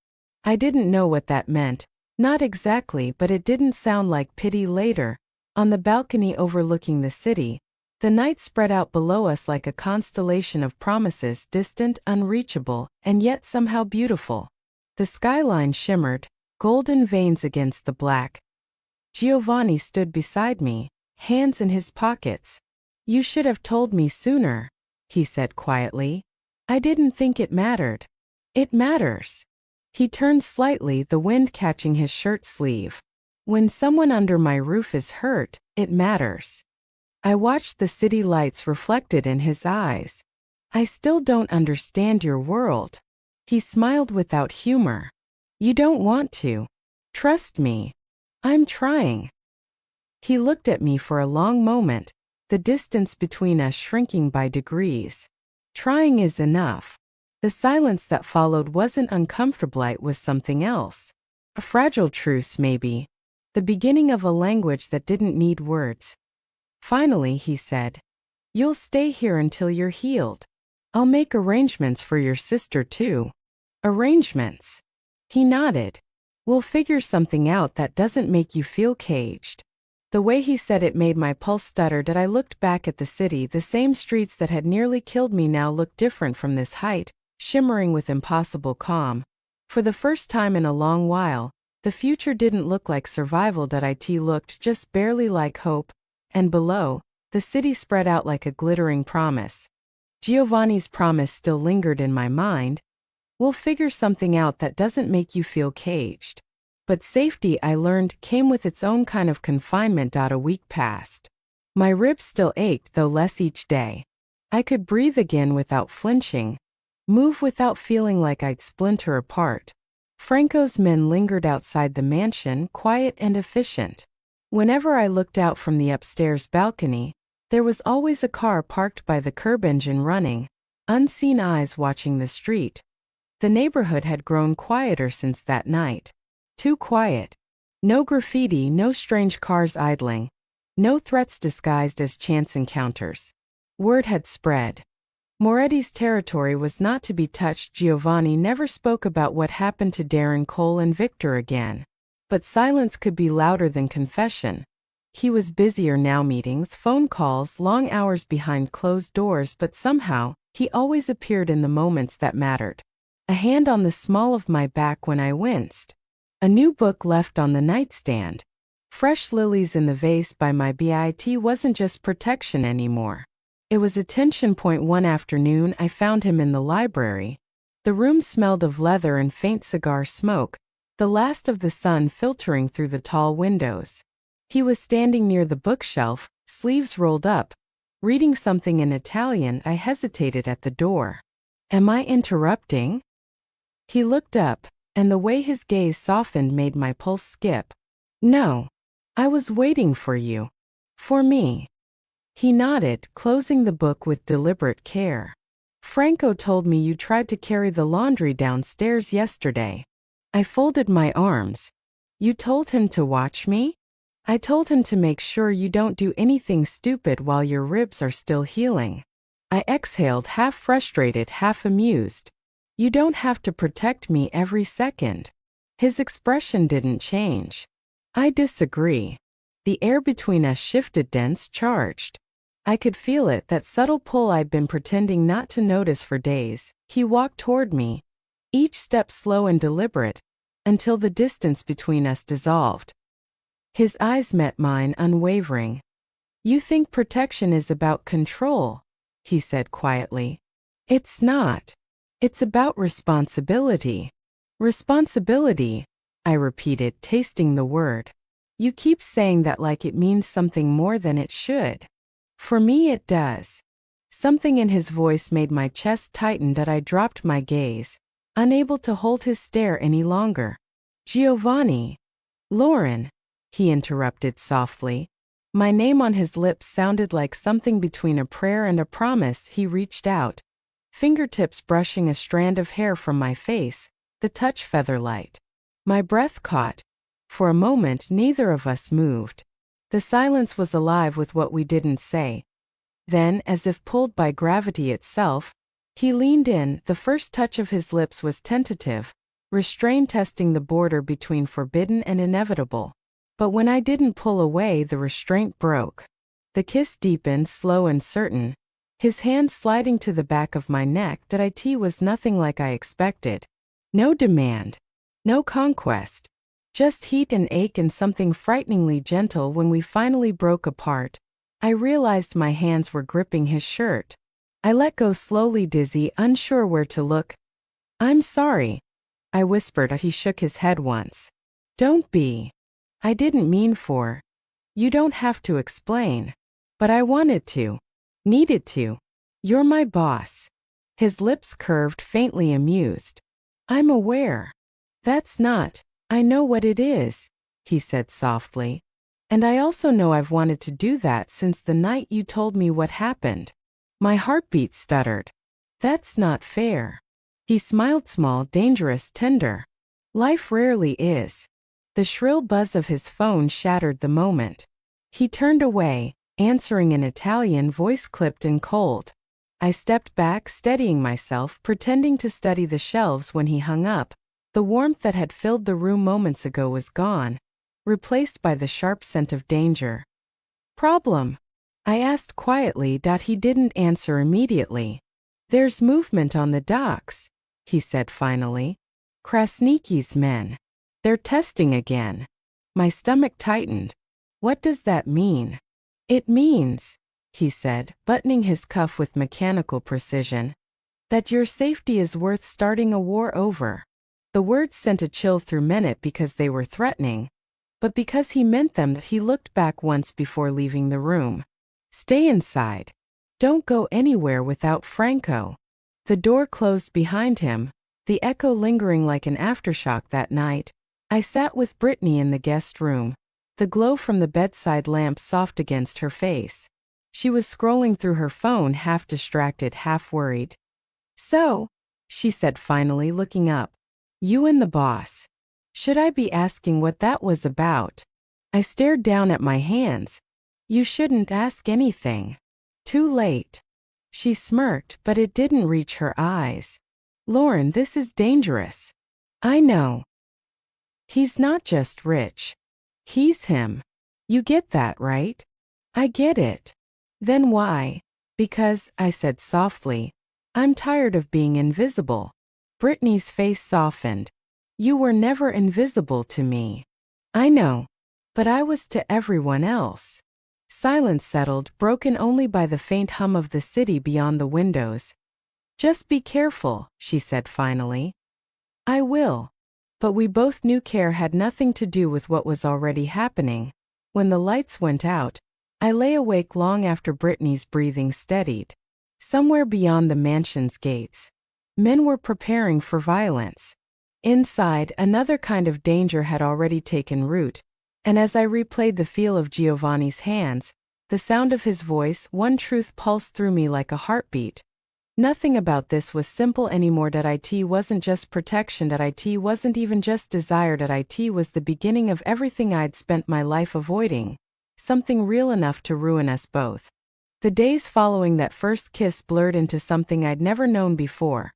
I didn't know what that meant. Not exactly, but it didn't sound like pity. Later, on the balcony overlooking the city, the night spread out below us like a constellation of promises, distant, unreachable, and yet somehow beautiful. The skyline shimmered, golden veins against the black. Giovanni stood beside me, hands in his pockets. You should have told me sooner, he said quietly. I didn't think it mattered. It matters. He turned slightly, the wind catching his shirt sleeve. When someone under my roof is hurt, it matters. I watched the city lights reflected in his eyes. I still don't understand your world. He smiled without humor. You don't want to. Trust me. I'm trying. He looked at me for a long moment, the distance between us shrinking by degrees. Trying is enough. The silence that followed wasn't uncomfortable, it was something else. A fragile truce, maybe. The beginning of a language that didn't need words. Finally, he said, you'll stay here until you're healed. I'll make arrangements for your sister too. Arrangements? He nodded. We'll figure something out that doesn't make you feel caged. The way he said it made my pulse stutter. As I looked back at the city, the same streets that had nearly killed me now looked different from this height, shimmering with impossible calm. For the first time in a long while, the future didn't look like survival. It looked just barely like hope. And below, the city spread out like a glittering promise. Giovanni's promise still lingered in my mind. We'll figure something out that doesn't make you feel caged. But safety, I learned, came with its own kind of confinement. A week passed. My ribs still ached, though less each day. I could breathe again without flinching, move without feeling like I'd splinter apart. Franco's men lingered outside the mansion, quiet and efficient. Whenever I looked out from the upstairs balcony, there was always a car parked by the curb, engine running, unseen eyes watching the street. The neighborhood had grown quieter since that night. Too quiet. No graffiti, no strange cars idling, no threats disguised as chance encounters. Word had spread. Moretti's territory was not to be touched. Giovanni never spoke about what happened to Darren, Cole, and Victor again. But silence could be louder than confession. He was busier now, meetings, phone calls, long hours behind closed doors, but somehow, he always appeared in the moments that mattered. A hand on the small of my back when I winced. A new book left on the nightstand. Fresh lilies in the vase by my BIT wasn't just protection anymore. It was a tension point. One afternoon, I found him in the library. The room smelled of leather and faint cigar smoke, the last of the sun filtering through the tall windows. He was standing near the bookshelf, sleeves rolled up, reading something in Italian. I hesitated at the door. Am I interrupting? He looked up, and the way his gaze softened made my pulse skip. No. I was waiting for you. For me. He nodded, closing the book with deliberate care. Franco told me you tried to carry the laundry downstairs yesterday. I folded my arms. You told him to watch me? I told him to make sure you don't do anything stupid while your ribs are still healing. I exhaled, half frustrated, half amused. You don't have to protect me every second. His expression didn't change. I disagree. The air between us shifted, dense, charged. I could feel it, that subtle pull I'd been pretending not to notice for days. He walked toward me, each step slow and deliberate, until the distance between us dissolved. His eyes met mine, unwavering. You think protection is about control, he said quietly. It's not. It's about responsibility. Responsibility, I repeated, tasting the word. You keep saying that like it means something more than it should. For me it does. Something in his voice made my chest tighten, that I dropped my gaze, unable to hold his stare any longer. Giovanni. Lauren, he interrupted softly. My name on his lips sounded like something between a prayer and a promise. He reached out, fingertips brushing a strand of hair from my face, the touch feather-light. My breath caught. For a moment neither of us moved. The silence was alive with what we didn't say. Then, as if pulled by gravity itself, he leaned in. The first touch of his lips was tentative, restrained, testing the border between forbidden and inevitable. But when I didn't pull away, the restraint broke. The kiss deepened, slow and certain, his hand sliding to the back of my neck. It was nothing like I expected. No demand. No conquest. Just heat and ache, and something frighteningly gentle. When we finally broke apart, I realized my hands were gripping his shirt. I let go slowly, dizzy, unsure where to look. I'm sorry, I whispered. He shook his head once. Don't be. I didn't mean for. You don't have to explain. But I wanted to. Needed to. You're my boss. His lips curved, faintly amused. I'm aware. That's not. I know what it is, he said softly. And I also know I've wanted to do that since the night you told me what happened. My heartbeat stuttered. That's not fair. He smiled, small, dangerous, tender. Life rarely is. The shrill buzz of his phone shattered the moment. He turned away, answering in Italian, voice clipped and cold. I stepped back, steadying myself, pretending to study the shelves. When he hung up, the warmth that had filled the room moments ago was gone, replaced by the sharp scent of danger. Problem? I asked quietly. He didn't answer immediately. There's movement on the docks, he said finally. Krasniki's men. They're testing again. My stomach tightened. What does that mean? It means, he said, buttoning his cuff with mechanical precision, that your safety is worth starting a war over. The words sent a chill through Menet because they were threatening, but because he meant them. He looked back once before leaving the room. Stay inside. Don't go anywhere without Franco. The door closed behind him, the echo lingering like an aftershock. That night, I sat with Brittany in the guest room, the glow from the bedside lamp soft against her face. She was scrolling through her phone, half distracted, half worried. So, she said finally, looking up. You and the boss. Should I be asking what that was about? I stared down at my hands. You shouldn't ask anything. Too late. She smirked, but it didn't reach her eyes. Lauren, this is dangerous. I know. He's not just rich. He's him. You get that, right? I get it. Then why? Because, I said softly, I'm tired of being invisible. Brittany's face softened. You were never invisible to me. I know. But I was to everyone else. Silence settled, broken only by the faint hum of the city beyond the windows. Just be careful, she said finally. I will. But we both knew care had nothing to do with what was already happening. When the lights went out, I lay awake long after Brittany's breathing steadied. Somewhere beyond the mansion's gates, men were preparing for violence. Inside, another kind of danger had already taken root, and as I replayed the feel of Giovanni's hands, the sound of his voice, one truth pulsed through me like a heartbeat. Nothing about this was simple anymore. It wasn't just protection. It wasn't even just desire. It was the beginning of everything I'd spent my life avoiding. Something real enough to ruin us both. The days following that first kiss blurred into something I'd never known before.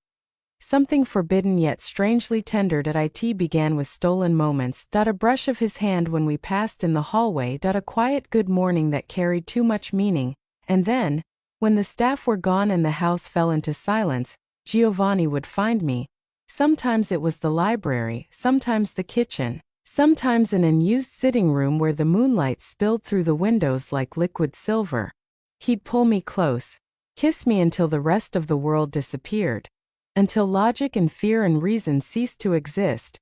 Something forbidden yet strangely tender. It began with stolen moments. A brush of his hand when we passed in the hallway. A quiet good morning that carried too much meaning. And then, when the staff were gone and the house fell into silence, Giovanni would find me. Sometimes it was the library, sometimes the kitchen, sometimes an unused sitting room where the moonlight spilled through the windows like liquid silver. He'd pull me close, kiss me until the rest of the world disappeared, until logic and fear and reason ceased to exist.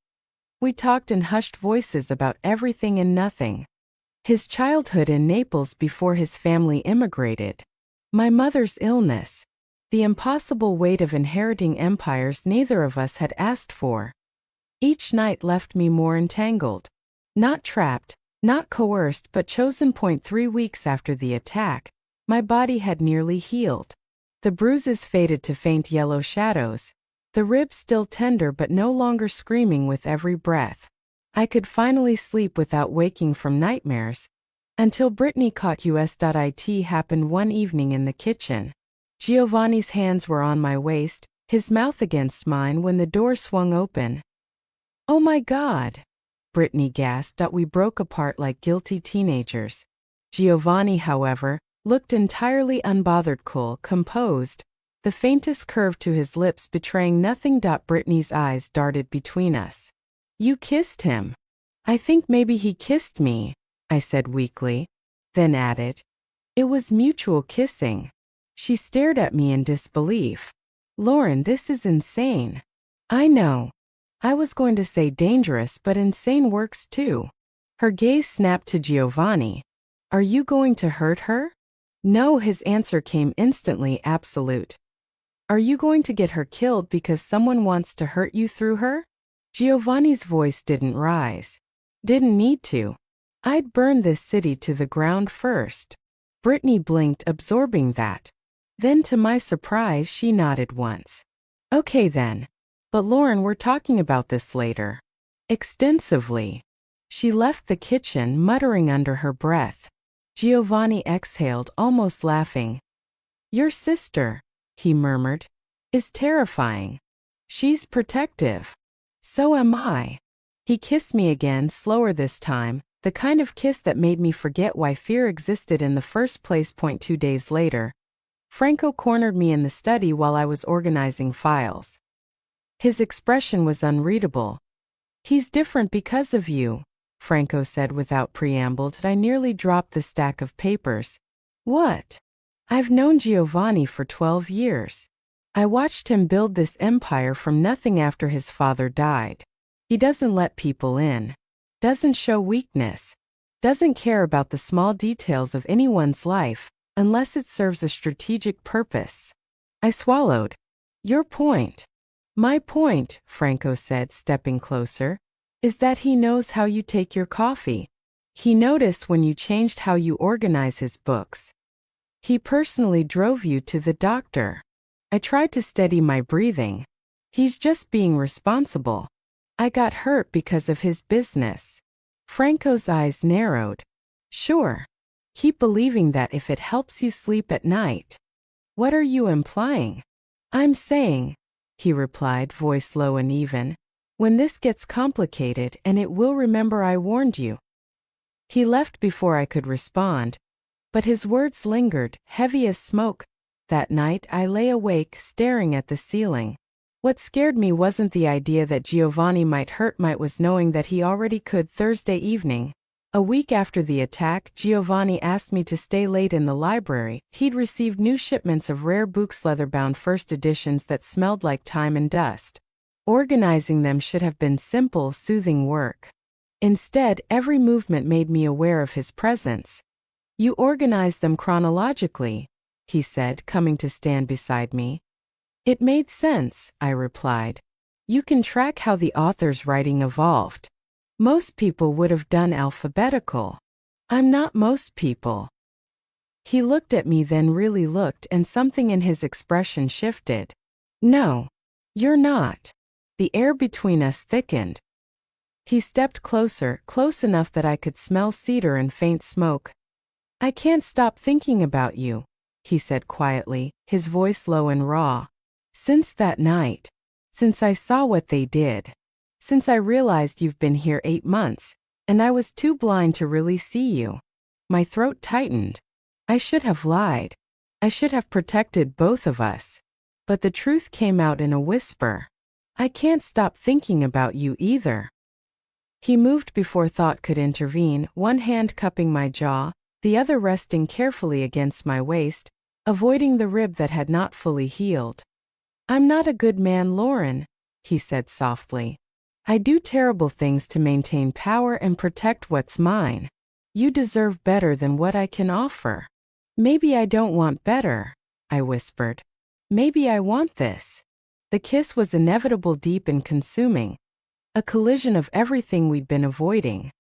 We talked in hushed voices about everything and nothing. His childhood in Naples before his family immigrated. My mother's illness. The impossible weight of inheriting empires neither of us had asked for. Each night left me more entangled. Not trapped, not coerced, but chosen. 3 weeks after the attack, my body had nearly healed. The bruises faded to faint yellow shadows. The ribs still tender but no longer screaming with every breath. I could finally sleep without waking from nightmares. Until Brittany caught us. It happened one evening in the kitchen. Giovanni's hands were on my waist, his mouth against mine when the door swung open. "Oh my God!" Brittany gasped. We broke apart like guilty teenagers. Giovanni, however, looked entirely unbothered, cool, composed, the faintest curve to his lips betraying nothing. Brittany's eyes darted between us. "You kissed him." "I think maybe he kissed me," I said weakly, then added, "It was mutual kissing." She stared at me in disbelief. "Lauren, this is insane." "I know." I was going to say dangerous, but insane works too. Her gaze snapped to Giovanni. "Are you going to hurt her?" "No," his answer came instantly absolute. "Are you going to get her killed because someone wants to hurt you through her?" Giovanni's voice didn't rise. Didn't need to. I'd burn this city to the ground first. Brittany blinked, absorbing that. Then to my surprise she nodded once. "Okay then. But Lauren, we're talking about this later." Extensively. She left the kitchen, muttering under her breath. Giovanni exhaled, almost laughing. "Your sister," he murmured, "is terrifying. She's protective. So am I." He kissed me again, slower this time, the kind of kiss that made me forget why fear existed in the first place. 2 days later, Franco cornered me in the study while I was organizing files. His expression was unreadable. "He's different because of you," Franco said without preamble. I nearly dropped the stack of papers. "What?" "I've known Giovanni for 12 years. I watched him build this empire from nothing after his father died. He doesn't let people in. Doesn't show weakness. Doesn't care about the small details of anyone's life, unless it serves a strategic purpose." I swallowed. "Your point?" "My point," Franco said, stepping closer, "is that he knows how you take your coffee. He noticed when you changed how you organize his books. He personally drove you to the doctor." I tried to steady my breathing. "He's just being responsible. I got hurt because of his business." Franco's eyes narrowed. "Sure. Keep believing that if it helps you sleep at night." "What are you implying?" "I'm saying," he replied, voice low and even, "when this gets complicated, and it will, remember I warned you." He left before I could respond, but his words lingered, heavy as smoke. That night I lay awake, staring at the ceiling. What scared me wasn't the idea that Giovanni might hurt me, it was knowing that he already could. Thursday evening, a week after the attack, Giovanni asked me to stay late in the library. He'd received new shipments of rare books, leather-bound first editions that smelled like time and dust. Organizing them should have been simple, soothing work. Instead, every movement made me aware of his presence. "You organize them chronologically," he said, coming to stand beside me. "It made sense," I replied. "You can track how the author's writing evolved. Most people would have done alphabetical. I'm not most people." He looked at me, then really looked, and something in his expression shifted. No. You're not. The air between us thickened. He stepped closer, close enough that I could smell cedar and faint smoke. I can't stop thinking about you, he said quietly, his voice low and raw. Since that night. Since I saw what they did. Since I realized you've been here 8 months, and I was too blind to really see you. My throat tightened. I should have lied. I should have protected both of us. But the truth came out in a whisper. I can't stop thinking about you either. He moved before thought could intervene, one hand cupping my jaw, the other resting carefully against my waist, avoiding the rib that had not fully healed. I'm not a good man, Lauren, he said softly. I do terrible things to maintain power and protect what's mine. You deserve better than what I can offer. Maybe I don't want better, I whispered. Maybe I want this. The kiss was inevitable, deep and consuming. A collision of everything we'd been avoiding.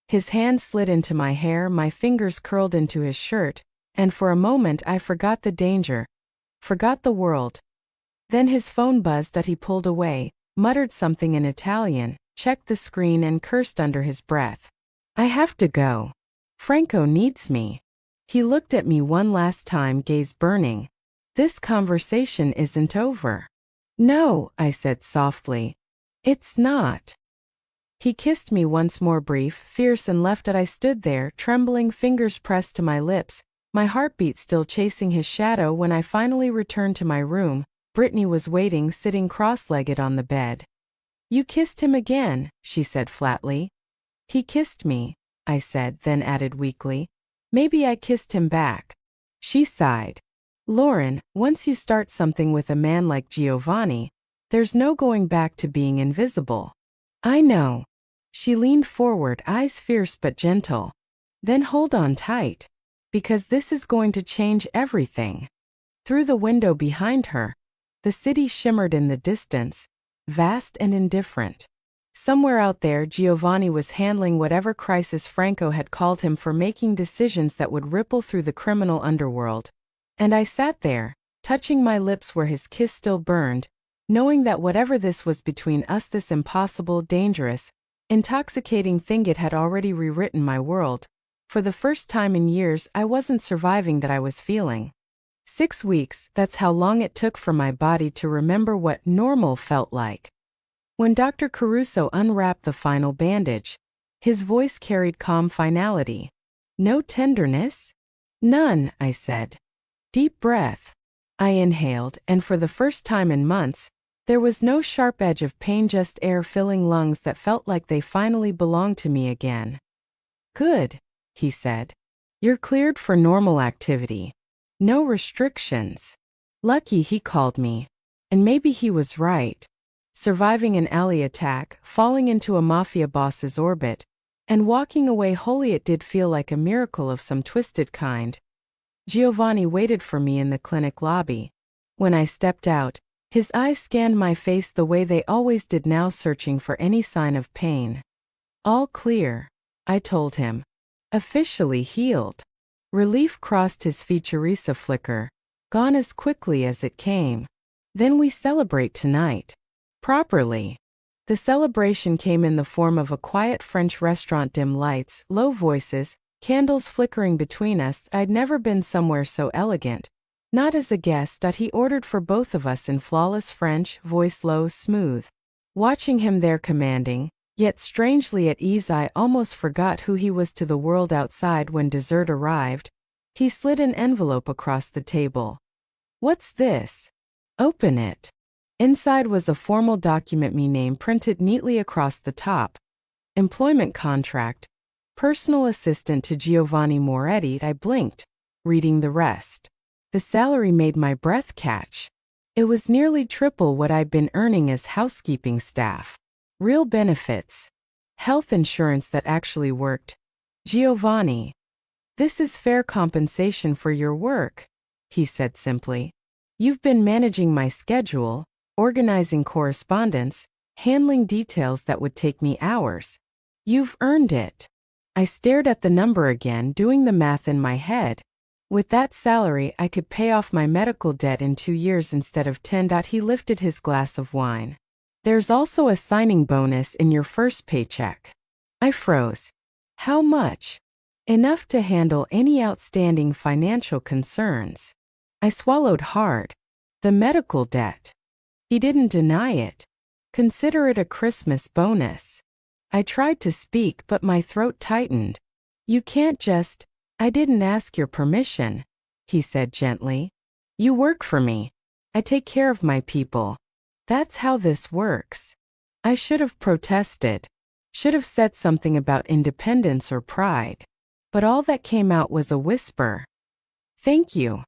His hand slid into my hair, my fingers curled into his shirt, and for a moment I forgot the danger, forgot the world. Then his phone buzzed that he pulled away, muttered something in Italian, checked the screen and cursed under his breath. I have to go. Franco needs me. He looked at me one last time, gaze burning. This conversation isn't over. No, I said softly. It's not. He kissed me once more, brief, fierce, and left it. I stood there, trembling, fingers pressed to my lips, my heartbeat still chasing his shadow. When I finally returned to my room, Brittany was waiting, sitting cross-legged on the bed. You kissed him again, she said flatly. He kissed me, I said, then added weakly. Maybe I kissed him back. She sighed. Lauren, once you start something with a man like Giovanni, there's no going back to being invisible. I know. She leaned forward, eyes fierce but gentle. Then hold on tight. Because this is going to change everything. Through the window behind her, the city shimmered in the distance, vast and indifferent. Somewhere out there, Giovanni was handling whatever crisis Franco had called him for, making decisions that would ripple through the criminal underworld. And I sat there, touching my lips where his kiss still burned, knowing that whatever this was between us, this impossible, dangerous, intoxicating thing, it had already rewritten my world. For the first time in years, I wasn't surviving, that I was feeling. 6 weeks, that's how long it took for my body to remember what normal felt like. When Dr. Caruso unwrapped the final bandage, his voice carried calm finality. No tenderness? None, I said. Deep breath. I inhaled, and for the first time in months, there was no sharp edge of pain, just air filling lungs that felt like they finally belonged to me again. Good, he said. You're cleared for normal activity. No restrictions. Lucky, he called me. And maybe he was right. Surviving an alley attack, falling into a Mafia boss's orbit, and walking away wholly, it did feel like a miracle of some twisted kind. Giovanni waited for me in the clinic lobby. When I stepped out, his eyes scanned my face the way they always did, now searching for any sign of pain. All clear, I told him. Officially healed. Relief crossed his features, a flicker, gone as quickly as it came. Then we celebrate tonight. Properly. The celebration came in the form of a quiet French restaurant, dim lights, low voices, candles flickering between us. I'd never been somewhere so elegant. Not as a guest, that he ordered for both of us in flawless French, voice low, smooth. Watching him there, commanding, yet strangely at ease, I almost forgot who he was to the world outside. When dessert arrived, he slid an envelope across the table. What's this? Open it. Inside was a formal document, me name printed neatly across the top. Employment contract. Personal assistant to Giovanni Moretti. I blinked, reading the rest. The salary made my breath catch. It was nearly triple what I'd been earning as housekeeping staff. Real benefits. Health insurance that actually worked. Giovanni. This is fair compensation for your work, he said simply. You've been managing my schedule, organizing correspondence, handling details that would take me hours. You've earned it. I stared at the number again, doing the math in my head. With that salary, I could pay off my medical debt in 2 years instead of 10. He lifted his glass of wine. There's also a signing bonus in your first paycheck. I froze. How much? Enough to handle any outstanding financial concerns. I swallowed hard. The medical debt. He didn't deny it. Consider it a Christmas bonus. I tried to speak, but my throat tightened. You can't just. I didn't ask your permission, he said gently. You work for me. I take care of my people. That's how this works. I should have protested. Should have said something about independence or pride. But all that came out was a whisper. Thank you.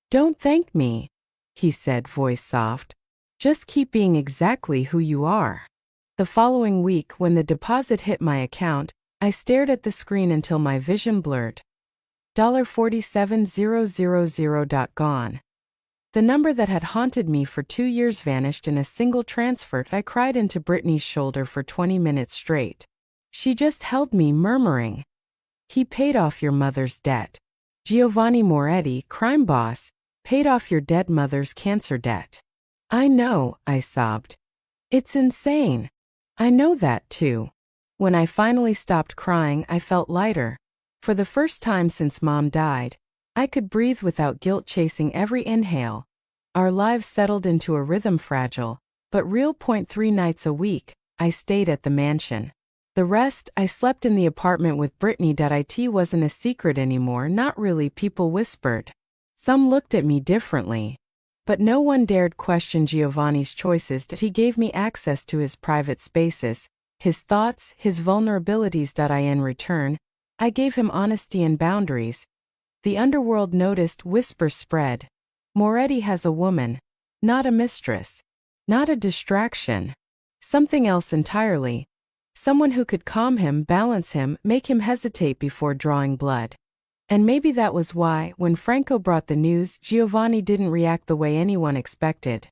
Don't thank me, he said, voice soft. Just keep being exactly who you are. The following week, when the deposit hit my account, I stared at the screen until my vision blurred. $47,000 gone. The number that had haunted me for 2 years vanished in a single transfer. I cried into Brittany's shoulder for 20 minutes straight. She just held me, murmuring, "He paid off your mother's debt. Giovanni Moretti, crime boss, paid off your dead mother's cancer debt." I know, I sobbed. It's insane. I know that too. When I finally stopped crying, I felt lighter. For the first time since Mom died, I could breathe without guilt chasing every inhale. Our lives settled into a rhythm, fragile, but real. 3 nights a week, I stayed at the mansion. The rest, I slept in the apartment with Brittany. It wasn't a secret anymore, not really. People whispered. Some looked at me differently. But no one dared question Giovanni's choices. He gave me access to his private spaces, his thoughts, his vulnerabilities. In return, I gave him honesty and boundaries. The underworld noticed. Whispers spread. Moretti has a woman. Not a mistress. Not a distraction. Something else entirely. Someone who could calm him, balance him, make him hesitate before drawing blood. And maybe that was why, when Franco brought the news, Giovanni didn't react the way anyone expected.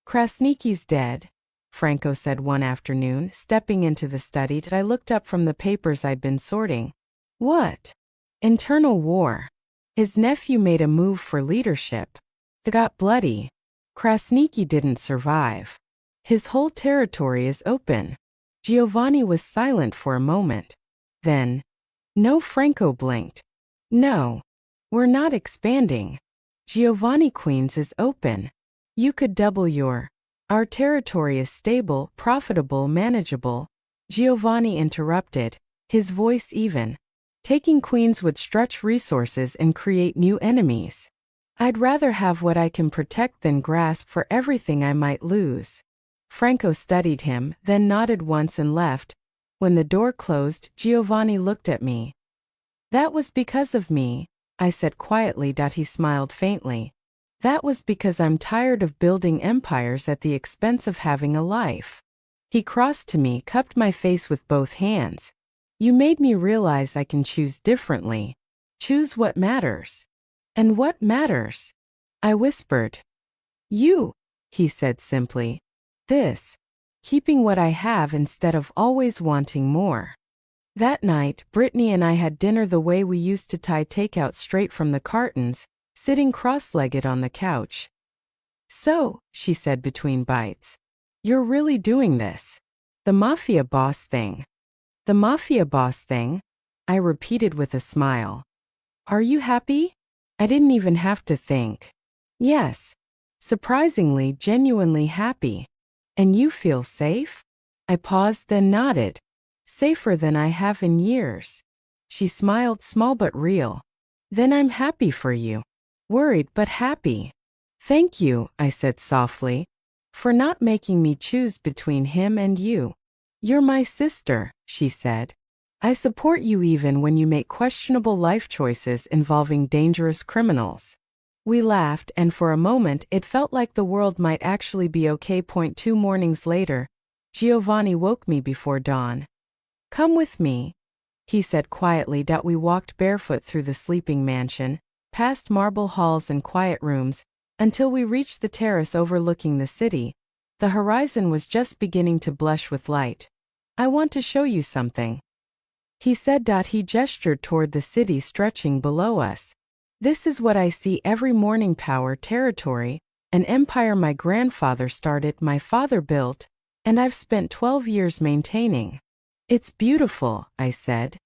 "Krasniki's dead," Franco said one afternoon, stepping into the study. I looked up from the papers I'd been sorting. What? Internal war. His nephew made a move for leadership. It got bloody. Krasniki didn't survive. His whole territory is open. Giovanni was silent for a moment. Then, "No," Franco blinked. "No. We're not expanding. Giovanni Queens is open. You could double your. Our territory is stable, profitable, manageable." Giovanni interrupted, his voice even. "Taking Queens would stretch resources and create new enemies. I'd rather have what I can protect than grasp for everything I might lose." Franco studied him, then nodded once and left. When the door closed, Giovanni looked at me. "That was because of me," I said quietly. He smiled faintly. "That was because I'm tired of building empires at the expense of having a life." He crossed to me, cupped my face with both hands. "You made me realize I can choose differently. Choose what matters." "And what matters?" I whispered. "You," he said simply. "This. Keeping what I have instead of always wanting more." That night, Brittany and I had dinner the way we used to tie takeout, straight from the cartons, sitting cross-legged on the couch. "So," she said between bites, "you're really doing this. The Mafia boss thing." "The Mafia boss thing?" I repeated with a smile. "Are you happy?" I didn't even have to think. "Yes. Surprisingly, genuinely happy." "And you feel safe?" I paused, then nodded. "Safer than I have in years." She smiled, small but real. "Then I'm happy for you. Worried but happy." "Thank you," I said softly, "for not making me choose between him and you. You're my sister," she said. "I support you even when you make questionable life choices involving dangerous criminals." We laughed, and for a moment it felt like the world might actually be okay. 2 mornings later, Giovanni woke me before dawn. "Come with me," he said quietly. We walked barefoot through the sleeping mansion, past marble halls and quiet rooms, until we reached the terrace overlooking the city. The horizon was just beginning to blush with light. "I want to show you something," he said. He gestured toward the city stretching below us. This is what I see every morning: power, territory, an empire my grandfather started, my father built, and I've spent 12 years maintaining. It's beautiful, I said.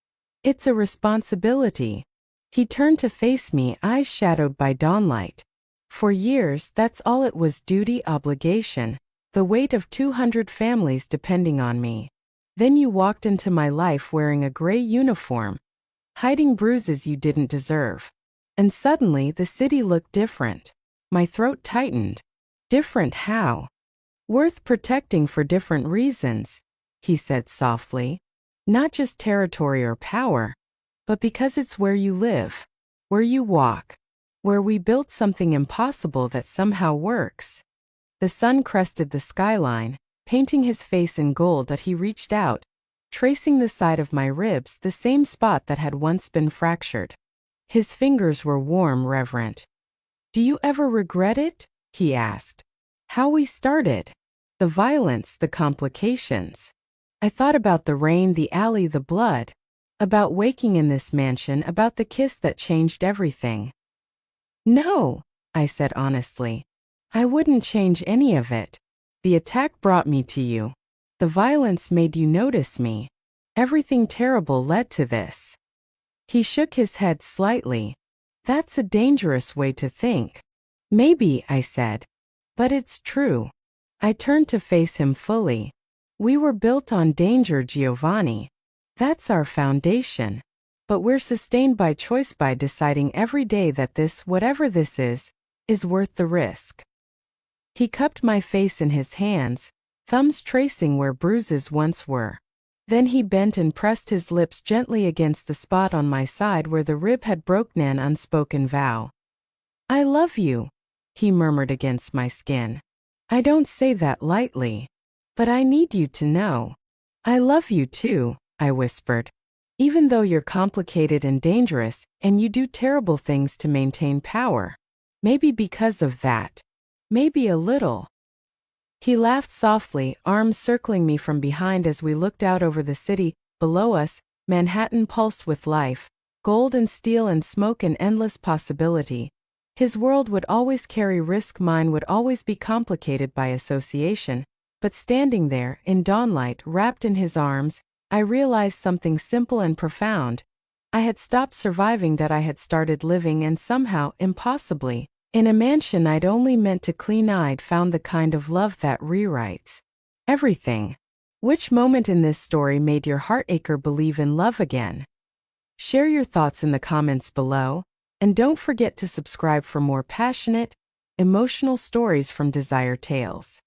It's a responsibility. He turned to face me, eyes shadowed by dawnlight. For years, that's all it was: duty, obligation, the weight of 200 families depending on me. Then you walked into my life wearing a gray uniform, hiding bruises you didn't deserve. And suddenly the city looked different. My throat tightened. Different how? Worth protecting for different reasons, he said softly. Not just territory or power, but because it's where you live, where you walk, where we built something impossible that somehow works. The sun crested the skyline, painting his face in gold as he reached out, tracing the side of my ribs, the same spot that had once been fractured. His fingers were warm, reverent. Do you ever regret it? He asked. How we started. The violence, the complications. I thought about the rain, the alley, the blood. About waking in this mansion, about the kiss that changed everything. No, I said honestly. I wouldn't change any of it. The attack brought me to you. The violence made you notice me. Everything terrible led to this. He shook his head slightly. That's a dangerous way to think. Maybe, I said. But it's true. I turned to face him fully. We were built on danger, Giovanni. That's our foundation. But we're sustained by choice, by deciding every day that this, whatever this is worth the risk. He cupped my face in his hands, thumbs tracing where bruises once were. Then he bent and pressed his lips gently against the spot on my side where the rib had broken, an unspoken vow. I love you, he murmured against my skin. I don't say that lightly. But I need you to know. I love you too, I whispered. Even though you're complicated and dangerous, and you do terrible things to maintain power. Maybe because of that. Maybe a little. He laughed softly, arms circling me from behind as we looked out over the city. Below us, Manhattan pulsed with life, gold and steel and smoke and endless possibility. His world would always carry risk, mine would always be complicated by association. But standing there, in dawnlight, wrapped in his arms, I realized something simple and profound. I had stopped surviving, that I had started living, and somehow, impossibly, in a mansion I'd only meant to clean, I'd found the kind of love that rewrites everything. Which moment in this story made your heartacre believe in love again? Share your thoughts in the comments below, and don't forget to subscribe for more passionate, emotional stories from Desire Tales.